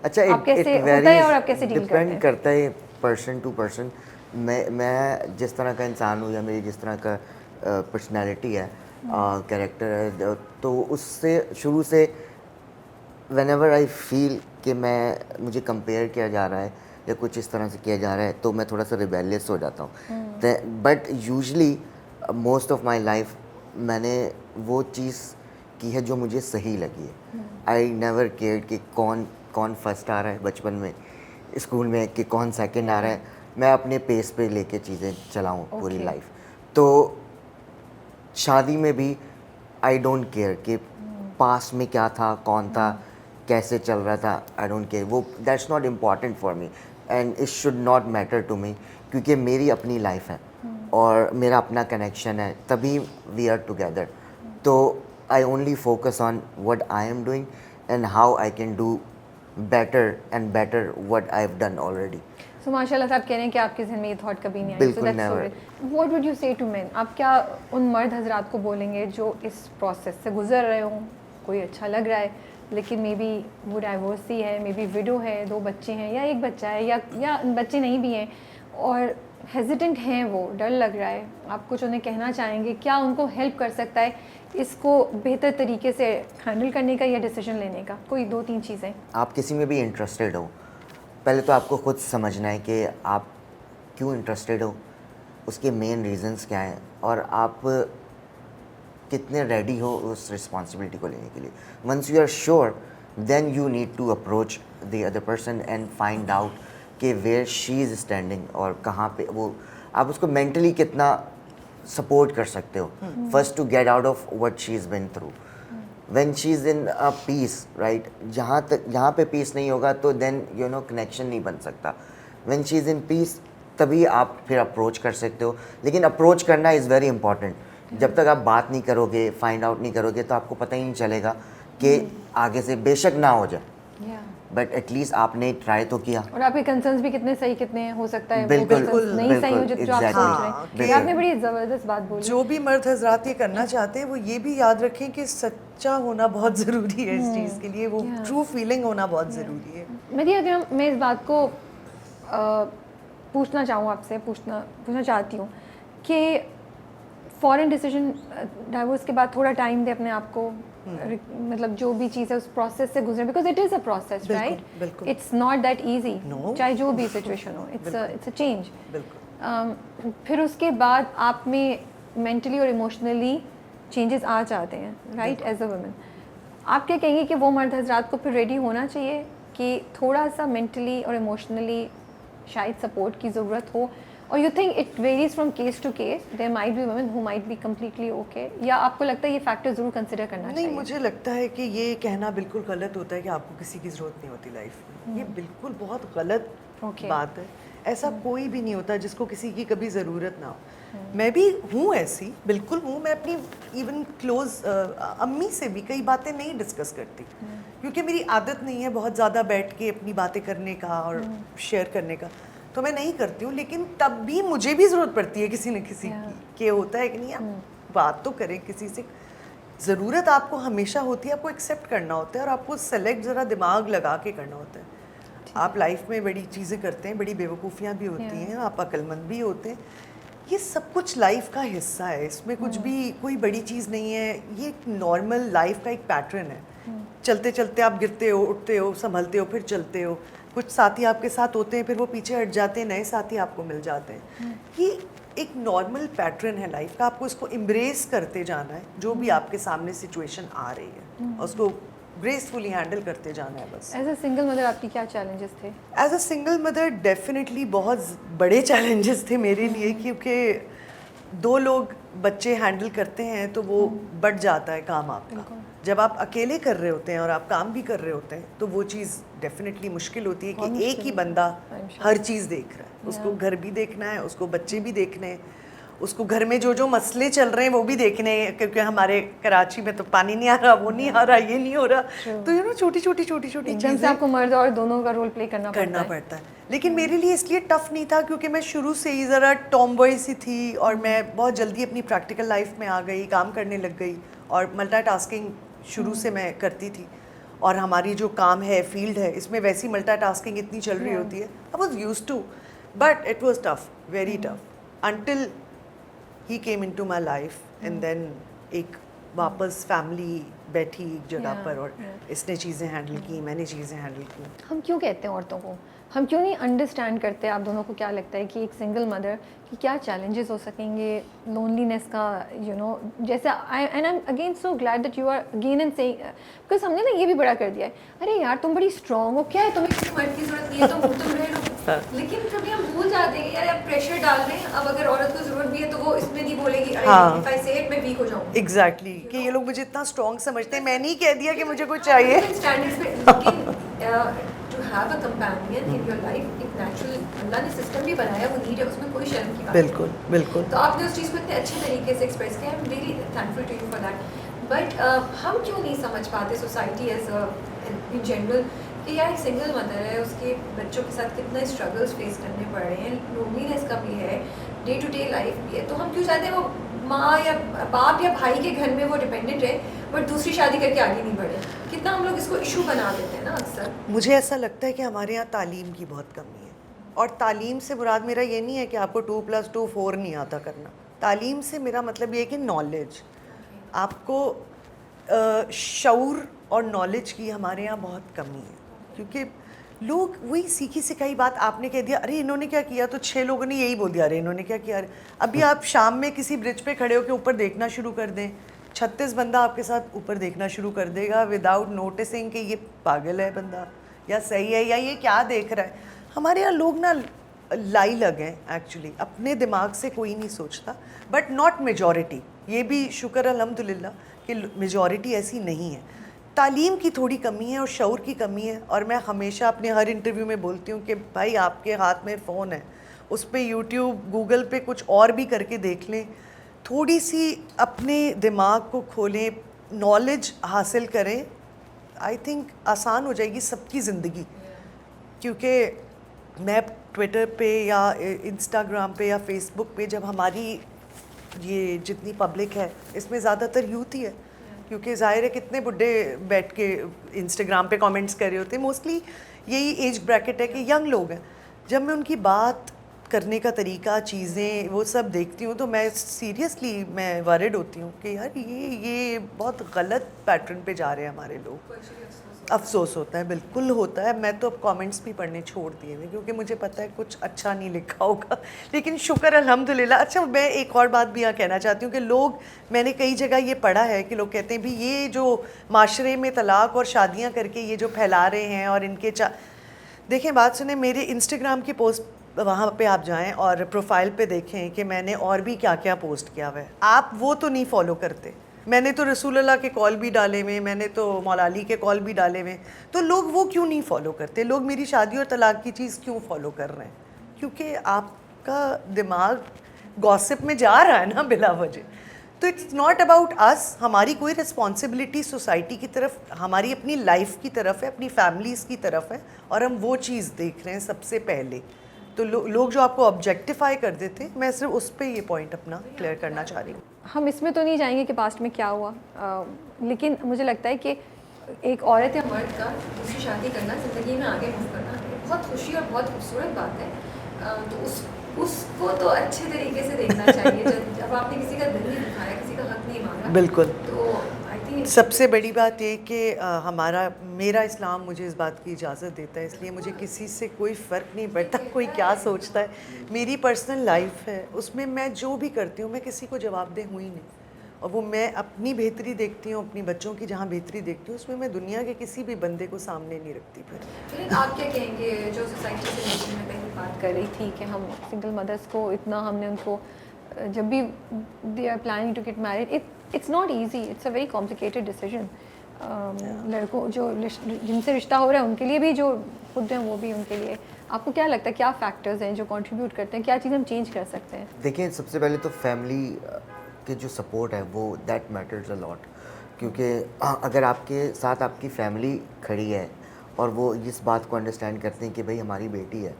अच्छा, आप कैसे होता है और आप कैसे डील करते हैं? डिपेंड करता है पर्सन टू पर्सन. मैं जिस तरह का इंसान हूँ या मेरी जिस तरह का पर्सनैलिटी है, कैरेक्टर है, तो उससे शुरू से whenever I feel कि मुझे कंपेयर किया जा रहा है या कुछ इस तरह से किया जा रहा है, तो मैं थोड़ा सा रिबेलियस हो जाता हूँ. But usually most of my life मैंने वो चीज़ की है जो मुझे सही लगी है. आई नेवर केयर कि कौन फर्स्ट आ रहा है बचपन में स्कूल में, कि कौन सेकंड आ रहा है. मैं अपने पेस पे लेके चीज़ें चलाऊँ पूरी लाइफ. तो शादी में भी आई डोंट केयर कि पास में क्या था, कौन था, कैसे चल रहा था. I don't care. वो that's not important for me and it should not matter to me, क्योंकि मेरी अपनी लाइफ है और मेरा अपना कनेक्शन है, तभी वी आर टुगेदर. तो I only focus on what I am doing and how I can do better and better what I have done already. So माशाल्लाह से आप कह रहे हैं कि आपके जहन में ये थॉट कभी नहीं आई. बिल्कुल never. व्हाट वुड यू से टू मेन? आप क्या उन मर्द हजरात को बोलेंगे जो इस प्रोसेस से गुजर रहे हों, कोई अच्छा लग रहा है लेकिन मे बी वो डाइवोर्सी है, मे बी विडो है, 2 बच्चे हैं या 1 बच्चा है, या बच्चे नहीं भी हैं और हेजिटेंट हैं, वो डर लग रहा है, आप कुछ उन्हें कहना चाहेंगे? क्या उनको हेल्प कर सकता है इसको बेहतर तरीके से हैंडल करने का या डिसीजन लेने का? कोई 2-3 चीज़ें. आप किसी में भी इंटरेस्टेड हो, पहले तो आपको खुद समझना है कि आप क्यों इंटरेस्टेड हो, उसके मेन रीजंस क्या हैं और आप कितने रेडी हो उस रिस्पॉन्सिबिलिटी को लेने के लिए. Once you are sure, then you need to approach the other person and find out कि वेयर शी इज़ स्टैंडिंग और कहाँ पे वो, आप उसको मेंटली कितना सपोर्ट कर सकते हो first to get out of what she is been through. When she is in a peace, right, जहाँ पे पीस नहीं होगा तो देन यू नो कनेक्शन नहीं बन सकता. When she is in peace तभी आप फिर अप्रोच कर सकते हो. लेकिन अप्रोच करना इज़ वेरी इंपॉर्टेंट. जब तक आप बात नहीं करोगे, फाइंड आउट नहीं करोगे, तो आपको पता ही नहीं चलेगा कि आगे से बेशक ना हो जाए, बट एटलीस्ट आपने ट्राई तो किया. और आपके कंसर्न्स भी कितने सही कितने हो सकता है, बिल्कुल, वो concerns नहीं सही हो जो आप exactly. सोच रहे हैं. आपने बड़ी ज़बरदस्त बात बोली. जो भी मर्द हजरात ये करना चाहते हैं वो ये भी याद रखें कि सच्चा होना बहुत ज़रूरी है इस चीज़ के लिए. वो ट्रू फीलिंग होना बहुत ज़रूरी है. मेरी अगर मैं इस बात को पूछना चाहूँ आपसे, पूछना चाहती हूँ कि फ़ौरन डिसीजन डाइवोर्स के बाद थोड़ा टाइम दे अपने आप को, मतलब जो भी चीज़ है उस प्रोसेस से गुजरे, because it is a process, right. It's not that easy, चाहे जो भी सिचुएशन हो, इट्स अ चेंज. फिर उसके बाद आप में मेंटली और इमोशनली चेंजेस आ जाते हैं, राइट, एज अ वुमेन. आप क्या कहेंगे कि वो मर्द हजरात को फिर रेडी होना चाहिए कि थोड़ा सा मेंटली और इमोशनली शायद सपोर्ट की ज़रूरत हो? और you think it varies from case to case, there might be women who might be completely okay, या आपको लगता है ये फैक्टर ज़रूर कंसिडर करना चाहिए? नहीं, मुझे लगता है कि ये कहना बिल्कुल गलत होता है कि आपको किसी की ज़रूरत नहीं होती लाइफ में. ये बिल्कुल बहुत गलत बात है. ऐसा कोई भी नहीं होता जिसको किसी की कभी ज़रूरत ना हो. मैं भी हूँ ऐसी, बिल्कुल हूँ. मैं अपनी इवन क्लोज अम्मी से भी कई बातें नहीं डिस्कस करती, क्योंकि मेरी आदत नहीं है बहुत ज़्यादा बैठ के अपनी बातें करने का और शेयर करने का, तो मैं नहीं करती हूँ. लेकिन तब भी मुझे भी ज़रूरत पड़ती है किसी न किसी की, कि होता है कि नहीं, आप बात तो करें किसी से. ज़रूरत आपको हमेशा होती है, आपको एक्सेप्ट करना होता है और आपको सेलेक्ट ज़रा दिमाग लगा के करना होता है. आप लाइफ में बड़ी चीज़ें करते हैं, बड़ी बेवकूफ़ियाँ भी होती हैं, आप अक्लमंद भी होते हैं. ये सब कुछ लाइफ का हिस्सा है, इसमें कुछ भी कोई बड़ी चीज़ नहीं है. ये एक नॉर्मल लाइफ का एक पैटर्न है. चलते चलते आप गिरते हो, उठते हो, संभलते हो, फिर चलते हो. कुछ साथी आपके साथ होते हैं, फिर वो पीछे हट जाते हैं, नए साथी आपको मिल जाते हैं. ये एक नॉर्मल पैटर्न है लाइफ का. आपको इसको एम्ब्रेस करते जाना है, जो भी आपके सामने सिचुएशन आ रही है, और उसको ग्रेसफुली हैंडल करते जाना है बस. एज अ सिंगल मदर आपकी क्या चैलेंजेस थे? As a single mother definitely बहुत बड़े चैलेंजेस थे मेरे लिए, क्योंकि 2 लोग बच्चे हैंडल करते हैं तो वो बढ़ जाता है काम आपका. जब आप अकेले कर रहे होते हैं और आप काम भी कर रहे होते हैं तो वो चीज़ डेफिनेटली मुश्किल होती है कि एक ही बंदा हर चीज़ देख रहा है, उसको घर भी देखना है, उसको बच्चे भी देखने हैं, उसको घर में जो जो मसले चल रहे हैं वो भी देखने हैं, क्योंकि हमारे कराची में तो पानी नहीं आ रहा, वो नहीं आ रहा, ये नहीं हो रहा, तो छोटी छोटी एकदम से आपको मर्द और दोनों का रोल प्ले करना पड़ता है। लेकिन मेरे लिए इसलिए टफ नहीं था क्योंकि मैं शुरू से ही ज़रा टॉमबॉय सी थी और मैं बहुत जल्दी अपनी प्रैक्टिकल लाइफ में आ गई, काम करने लग गई और मल्टीटास्किंग शुरू से मैं करती थी। और हमारी जो काम है, फील्ड है, इसमें वैसी मल्टीटास्किंग इतनी चल रही होती है। I was used to, but it was tough, very tough, until he came into my life and then एक वापस फैमिली बैठी एक जगह पर और इसने चीज़ें हैंडल की, मैंने चीज़ें हैंडल की। हम क्यों कहते हैं औरतों को, हम क्यों नहीं अंडरस्टैंड करते? आप दोनों को क्या लगता है कि एक सिंगल मदर की क्या चैलेंजेस हो सकेंगे लोनलीनेस का, यू नो, जैसे I am again so glad that you are again and saying, because हमने ना ये भी बड़ा कर दिया है, अरे यार तुम बड़ी स्ट्रॉन्ग हो, क्या है तुम्हें किसी मर्द की जरूरत नहीं है, तुम रह लो। लेकिन कभी हम भूल जाते हैं यार आप प्रेशर डाल रहे हैं, अब अगर औरत को जरूरत भी है तो वो इसमें नहीं बोलेगी अरे इफ आई से इट मैं वीक हो जाऊंगी। एग्जैक्टली, कि ये लोग मुझे इतना स्ट्रॉन्ग समझते हैं, मैंने ही कह दिया कि मुझे कुछ चाहिए। To have a companion in your life, एक natural अल्लाह ने सिस्टम भी बनाया, वो नीड है, उसमें कोई शर्म की बात नहीं। बिल्कुल बिल्कुल। तो आपने उस चीज़ को इतने अच्छे तरीके से एक्सप्रेस किया, I am very thankful to you for that. But हम क्यों नहीं समझ पाते सोसाइटी एज इन जनरल कि यार एक सिंगल मदर है, उसके बच्चों के साथ कितना स्ट्रगल्स फेस करने पड़ रहे हैं, लोनलीनेस का भी है, डे टू डे लाइफ भी है, तो हम क्यों चाहते हैं वो माँ या बाप या भाई के घर में वो डिपेंडेंट है बट दूसरी शादी करके आगे नहीं बढ़े? कितना हम लोग इसको इशू बना देते हैं ना अक्सर। मुझे ऐसा लगता है कि हमारे यहाँ तालीम की बहुत कमी है, और तालीम से मुराद मेरा ये नहीं है कि आपको 2+2 4 नहीं आता करना। तालीम से मेरा मतलब ये है कि नॉलेज, आपको शऊर और नॉलेज की हमारे यहाँ बहुत कमी है, क्योंकि लोग वही सीखी सिखाई बात, आपने कह दिया अरे इन्होंने क्या किया, तो 6 लोगों ने यही बोल दिया अरे इन्होंने क्या किया। अभी आप शाम में किसी ब्रिज पे खड़े होकर ऊपर देखना शुरू कर दें, 36 बंदा आपके साथ ऊपर देखना शुरू कर देगा विदाउट नोटिसिंग कि ये पागल है बंदा या सही है या ये क्या देख रहा है। हमारे यहाँ लोग ना लाई लगे हैं एक्चुअली, अपने दिमाग से कोई नहीं सोचता, बट नॉट मेजॉरिटी। ये भी शुक्र अल्हम्दुलिल्लाह कि मेजॉरिटी ऐसी नहीं है। तालीम की थोड़ी कमी है और शऊर की कमी है, और मैं हमेशा अपने हर इंटरव्यू में बोलती हूँ कि भाई आपके हाथ में फ़ोन है, उस पर यूट्यूब गूगल पे कुछ और भी करके देख लें, थोड़ी सी अपने दिमाग को खोलें, नॉलेज हासिल करें, आई थिंक आसान हो जाएगी सबकी ज़िंदगी। क्योंकि मैं ट्विटर पे या इंस्टाग्राम पे या फेसबुक पे, जब हमारी ये जितनी पब्लिक है इसमें ज़्यादातर यूथ ही है, क्योंकि ज़ाहिर है कितने बुढ़े बैठ के इंस्टाग्राम पे कमेंट्स कर रहे होते हैं, मोस्टली यही एज ब्रैकेट है कि यंग लोग हैं। जब मैं उनकी बात करने का तरीका, चीज़ें वो सब देखती हूँ तो मैं सीरियसली मैं वरिड होती हूँ कि यार ये बहुत गलत पैटर्न पे जा रहे हैं हमारे लोग। अफसोस होता है, बिल्कुल होता है। मैं तो अब कमेंट्स भी पढ़ने छोड़ दिए हैं क्योंकि मुझे पता है कुछ अच्छा नहीं लिखा होगा, लेकिन शुक्र अल्हम्दुलिल्लाह। अच्छा, मैं एक और बात भी यहाँ कहना चाहती हूँ कि लोग, मैंने कई जगह ये पढ़ा है कि लोग कहते हैं भी ये जो माशरे में तलाक और शादियाँ करके ये जो फैला रहे हैं और इनके देखें, बात सुने, मेरे इंस्टाग्राम की पोस्ट वहाँ पे आप जाएं और प्रोफाइल पे देखें कि मैंने और भी क्या क्या पोस्ट किया हुआ है। आप वो तो नहीं फॉलो करते, मैंने तो रसूल अल्लाह के कॉल भी डाले हुए, मैंने तो मौला अली के कॉल भी डाले हुए, तो लोग वो क्यों नहीं फॉलो करते? लोग मेरी शादी और तलाक की चीज़ क्यों फॉलो कर रहे हैं? क्योंकि आपका दिमाग गॉसिप में जा रहा है ना बिला वजह। तो इट्स नॉट अबाउट अस, हमारी कोई रिस्पॉन्सिबिलिटी सोसाइटी की तरफ, हमारी अपनी लाइफ की तरफ है, अपनी फैमिलीज़ की तरफ है, और हम वो चीज़ देख रहे हैं सबसे पहले। तो लोग जो आपको ऑब्जेक्टिफाई कर देते, मैं सिर्फ उस पर ये पॉइंट अपना क्लियर करना चाह रही हूँ। हम इसमें तो नहीं जाएंगे कि पास्ट में क्या हुआ, लेकिन मुझे लगता है कि एक औरत या मर्द का दूसरी शादी करना, ज़िंदगी में आगे मूव करना बहुत खुशी और बहुत खूबसूरत बात है। तो उसको तो अच्छे तरीके से देखना चाहिए। जब आपने किसी का दिल नहीं दुखाया, किसी का हक नहीं मांगा, बिल्कुल। तो आई थिंक सबसे बड़ी बात ये कि मेरा इस्लाम मुझे इस बात की इजाज़त देता है, इसलिए मुझे किसी से कोई फ़र्क नहीं पड़ता कोई क्या सोचता है। मेरी पर्सनल लाइफ है, उसमें मैं जो भी करती हूँ मैं किसी को जवाबदेह हुई नहीं, और वो मैं अपनी बेहतरी देखती हूँ, अपनी बच्चों की जहाँ बेहतरी देखती हूँ, उसमें मैं दुनिया के किसी भी बंदे को सामने नहीं रखती। फिर आप क्या कहेंगे, जो सोसाइटी से मैं पहले बात कर रही थी कि हम सिंगल मदर्स को इतना, हमने उनको जब भी they are planning to get married, it's not easy, it's a very complicated decision लड़कों जो जिनसे रिश्ता हो रहा है उनके लिए भी, जो खुद हैं वो भी उनके लिए, आपको क्या लगता है क्या फैक्टर्स हैं जो कंट्रीब्यूट करते हैं, क्या चीज़ हम चेंज कर सकते हैं? देखिए, सबसे पहले तो फैमिली के जो सपोर्ट है वो दैट मैटर्स अ लॉट, क्योंकि अगर आपके साथ आपकी फैमिली खड़ी है और वो इस बात को अंडरस्टैंड करते हैं कि भाई हमारी बेटी है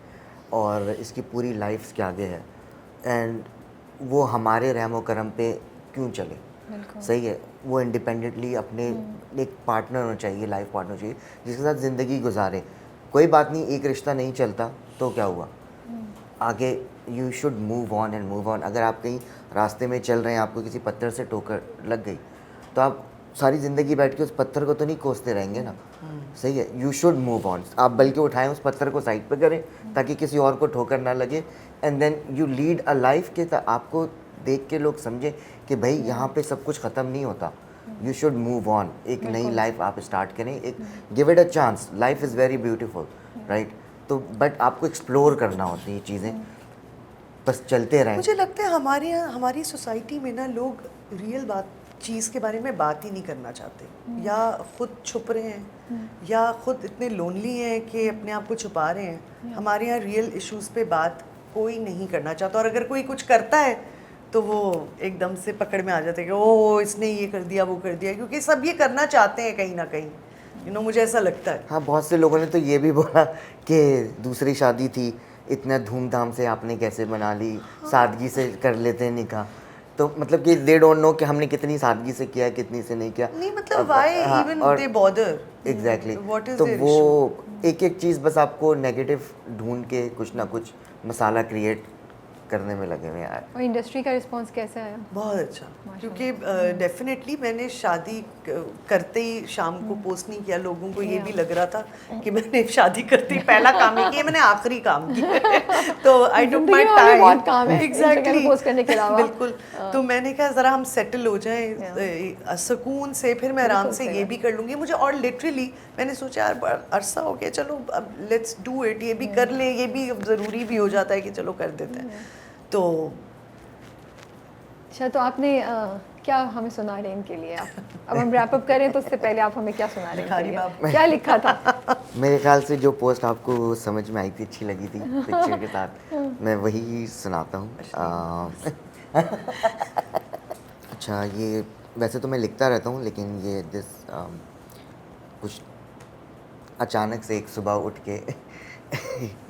और इसकी पूरी लाइफ इसके आगे है, एंड वो हमारे रहमो करम पे क्यों चले, सही है, वो इंडिपेंडेंटली अपने एक पार्टनर होना चाहिए, लाइफ पार्टनर चाहिए जिसके साथ ज़िंदगी गुजारे। कोई बात नहीं, एक रिश्ता नहीं चलता तो क्या हुआ, आगे you should move on and move on. अगर आप कहीं रास्ते में चल रहे हैं, आपको किसी पत्थर से ठोकर लग गई तो आप सारी ज़िंदगी बैठ के उस पत्थर को तो नहीं कोसते रहेंगे ना, सही है, यू शुड मूव ऑन। आप बल्कि उठाएं उस पत्थर को साइड पे करें ताकि किसी और को ठोकर ना लगे, and then you lead a life के आपको देख के लोग समझे कि भाई यहाँ पे सब कुछ ख़त्म नहीं होता, यू शुड मूव ऑन, एक नई लाइफ आप स्टार्ट करें, एक give it a chance, life is very beautiful, right. तो बट आपको एक्सप्लोर करना होती है चीज़ें, बस चलते रहें। मुझे लगता है हमारे यहाँ हमारी सोसाइटी में ना लोग रियल बात चीज़ के बारे में बात ही नहीं करना चाहते, या खुद छुप रहे हैं या खुद इतने लोनली हैं कि अपने आप को छुपा रहे हैं। हमारे यहाँ रियल इश्यूज़ पे बात कोई नहीं करना चाहता, और अगर कोई कुछ करता है तो वो एकदम से पकड़ में आ जाते हैं कि ओह इसने ये कर दिया वो कर दिया, क्योंकि सब ये करना चाहते हैं कहीं ना कहीं, मुझे ऐसा लगता है। हाँ, बहुत से लोगों ने तो ये भी बोला कि दूसरी शादी थी, इतना धूमधाम से आपने कैसे मना ली, सादगी से कर लेते हैं निकाह, तो मतलब कि दे डोंट नो कि हमने कितनी सादगी से किया है, कितनी से नहीं किया। नहीं मतलब why even they bother, exactly, what is तो देयर वो इशू? एक एक चीज़ बस आपको नेगेटिव ढूंढ के कुछ ना कुछ मसाला क्रिएट करने में लगे हुए हैं यार। और इंडस्ट्री का रिस्पांस कैसा आया? बहुत अच्छा, क्योंकि डेफिनेटली मैंने शादी करते ही शाम को पोस्ट नहीं किया, लोगों को ये भी लग रहा था कि मैंने शादी करते ही पहला काम नहीं किया, मैंने आखिरी काम किया तो I took my time, exactly post करने के अलावा बिल्कुल। तो मैंने कहा ज़रा हम सेटल हो जाएं सुकून से, फिर मैं आराम से ये भी कर लूँगी मुझे। और लिटरली मैंने सोचा यार अरसा हो गया, चलो अब लेट्स डू इट, ये भी कर लें, ये भी ज़रूरी भी हो जाता है कि चलो कर देते हैं। तो अच्छा, तो आपने क्या हमें सुना रहे हैं इनके लिए आप? अब हम रैप अप करें तो उससे पहले आप हमें क्या सुना रहे हैं इनके लिए? क्या लिखा था? मेरे ख्याल से जो पोस्ट आपको समझ में आई थी, अच्छी लगी थी पिक्चर के साथ, मैं वही सुनाता हूँ। अच्छा, ये वैसे तो मैं लिखता रहता हूँ, लेकिन ये कुछ अचानक से एक सुबह उठ के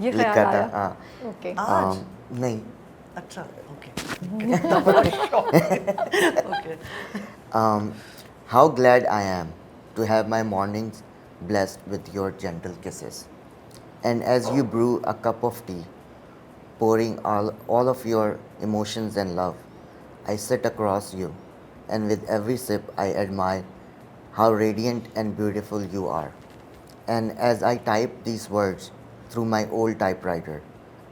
ये लिखा ख्याल था। आया? हाँ, ओके, आज नहीं, अच्छा okay how glad I am to have my mornings blessed with your gentle kisses. And as you brew a cup of tea, pouring all of your emotions and love, I sit across you, and with every sip I admire how radiant and beautiful you are. And as I type these words through my old typewriter,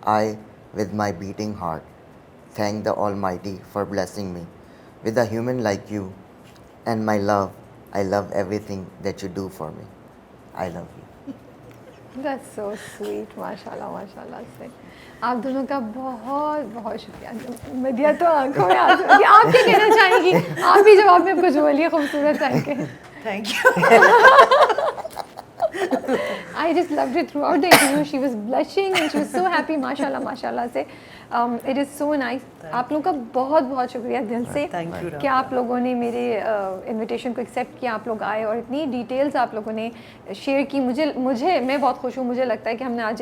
I, with my beating heart, thank the Almighty for blessing me with a human like you. And my love, I love everything that you do for me. I love you. That's so sweet, माशाल्लाह माशाल्लाह से। आप दोनों का बहुत बहुत शुक्रिया। मदिया तो आंखों में आंसू, आप क्या कहना चाहेंगी? आप भी जवाब में कुछ बोलिए खूबसूरत करके। Thank you. I just loved it throughout the interview. She was blushing and she was so happy. माशाल्लाह माशाल्लाह से। It is so nice. आप लोगों का बहुत बहुत शुक्रिया दिल से कि आप लोगों ने मेरे इनविटेशन को एक्सेप्ट किया, आप लोग आए और इतनी डिटेल्स आप लोगों ने शेयर की। मुझे मैं बहुत खुश हूँ। मुझे लगता है कि हमने आज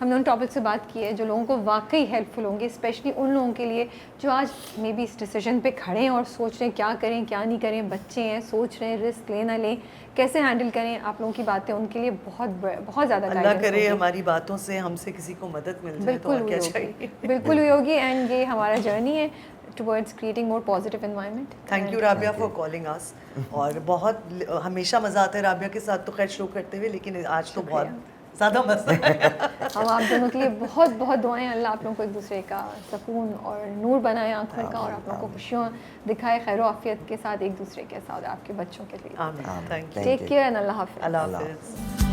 हमने उन टॉपिक से बात की है जो लोगों को वाकई हेल्पफुल होंगे, स्पेशली उन लोगों के लिए जो आज मे बी इस डिसीजन पे खड़े हैं और सोच रहे हैं क्या करें क्या नहीं करें, बच्चे हैं, सोच रहे हैं रिस्क लें ना लें, कैसे हैंडल करें। आप लोगों की बातें उनके लिए बहुत ज़्यादा अल्लाह करे हमारी बातों से हमसे किसी को मदद मिल जाए तो और क्या चाहिए। बिल्कुल हुई होगी। एंड ये हमारा जर्नी है towards creating more positive environment. Thank you Rabia for calling us. और बहुत हमेशा मज़ा आता है राबिया के साथ तो खैर शो करते हुए, लेकिन आज तो बहुत ज़्यादा मज़ा है। हम आप दोनों के लिए बहुत बहुत दुआएं, अल्लाह आप लोगों को एक दूसरे का सुकून और नूर बनाए आँखों का, और आप लोगों को खुशियाँ दिखाए खैर आफियत के साथ एक दूसरे के साथ और आपके बच्चों के लिए। आमीन। Thank you. Take care and अल्लाह हाफ़िज़। अल्लाह हाफ़िज़।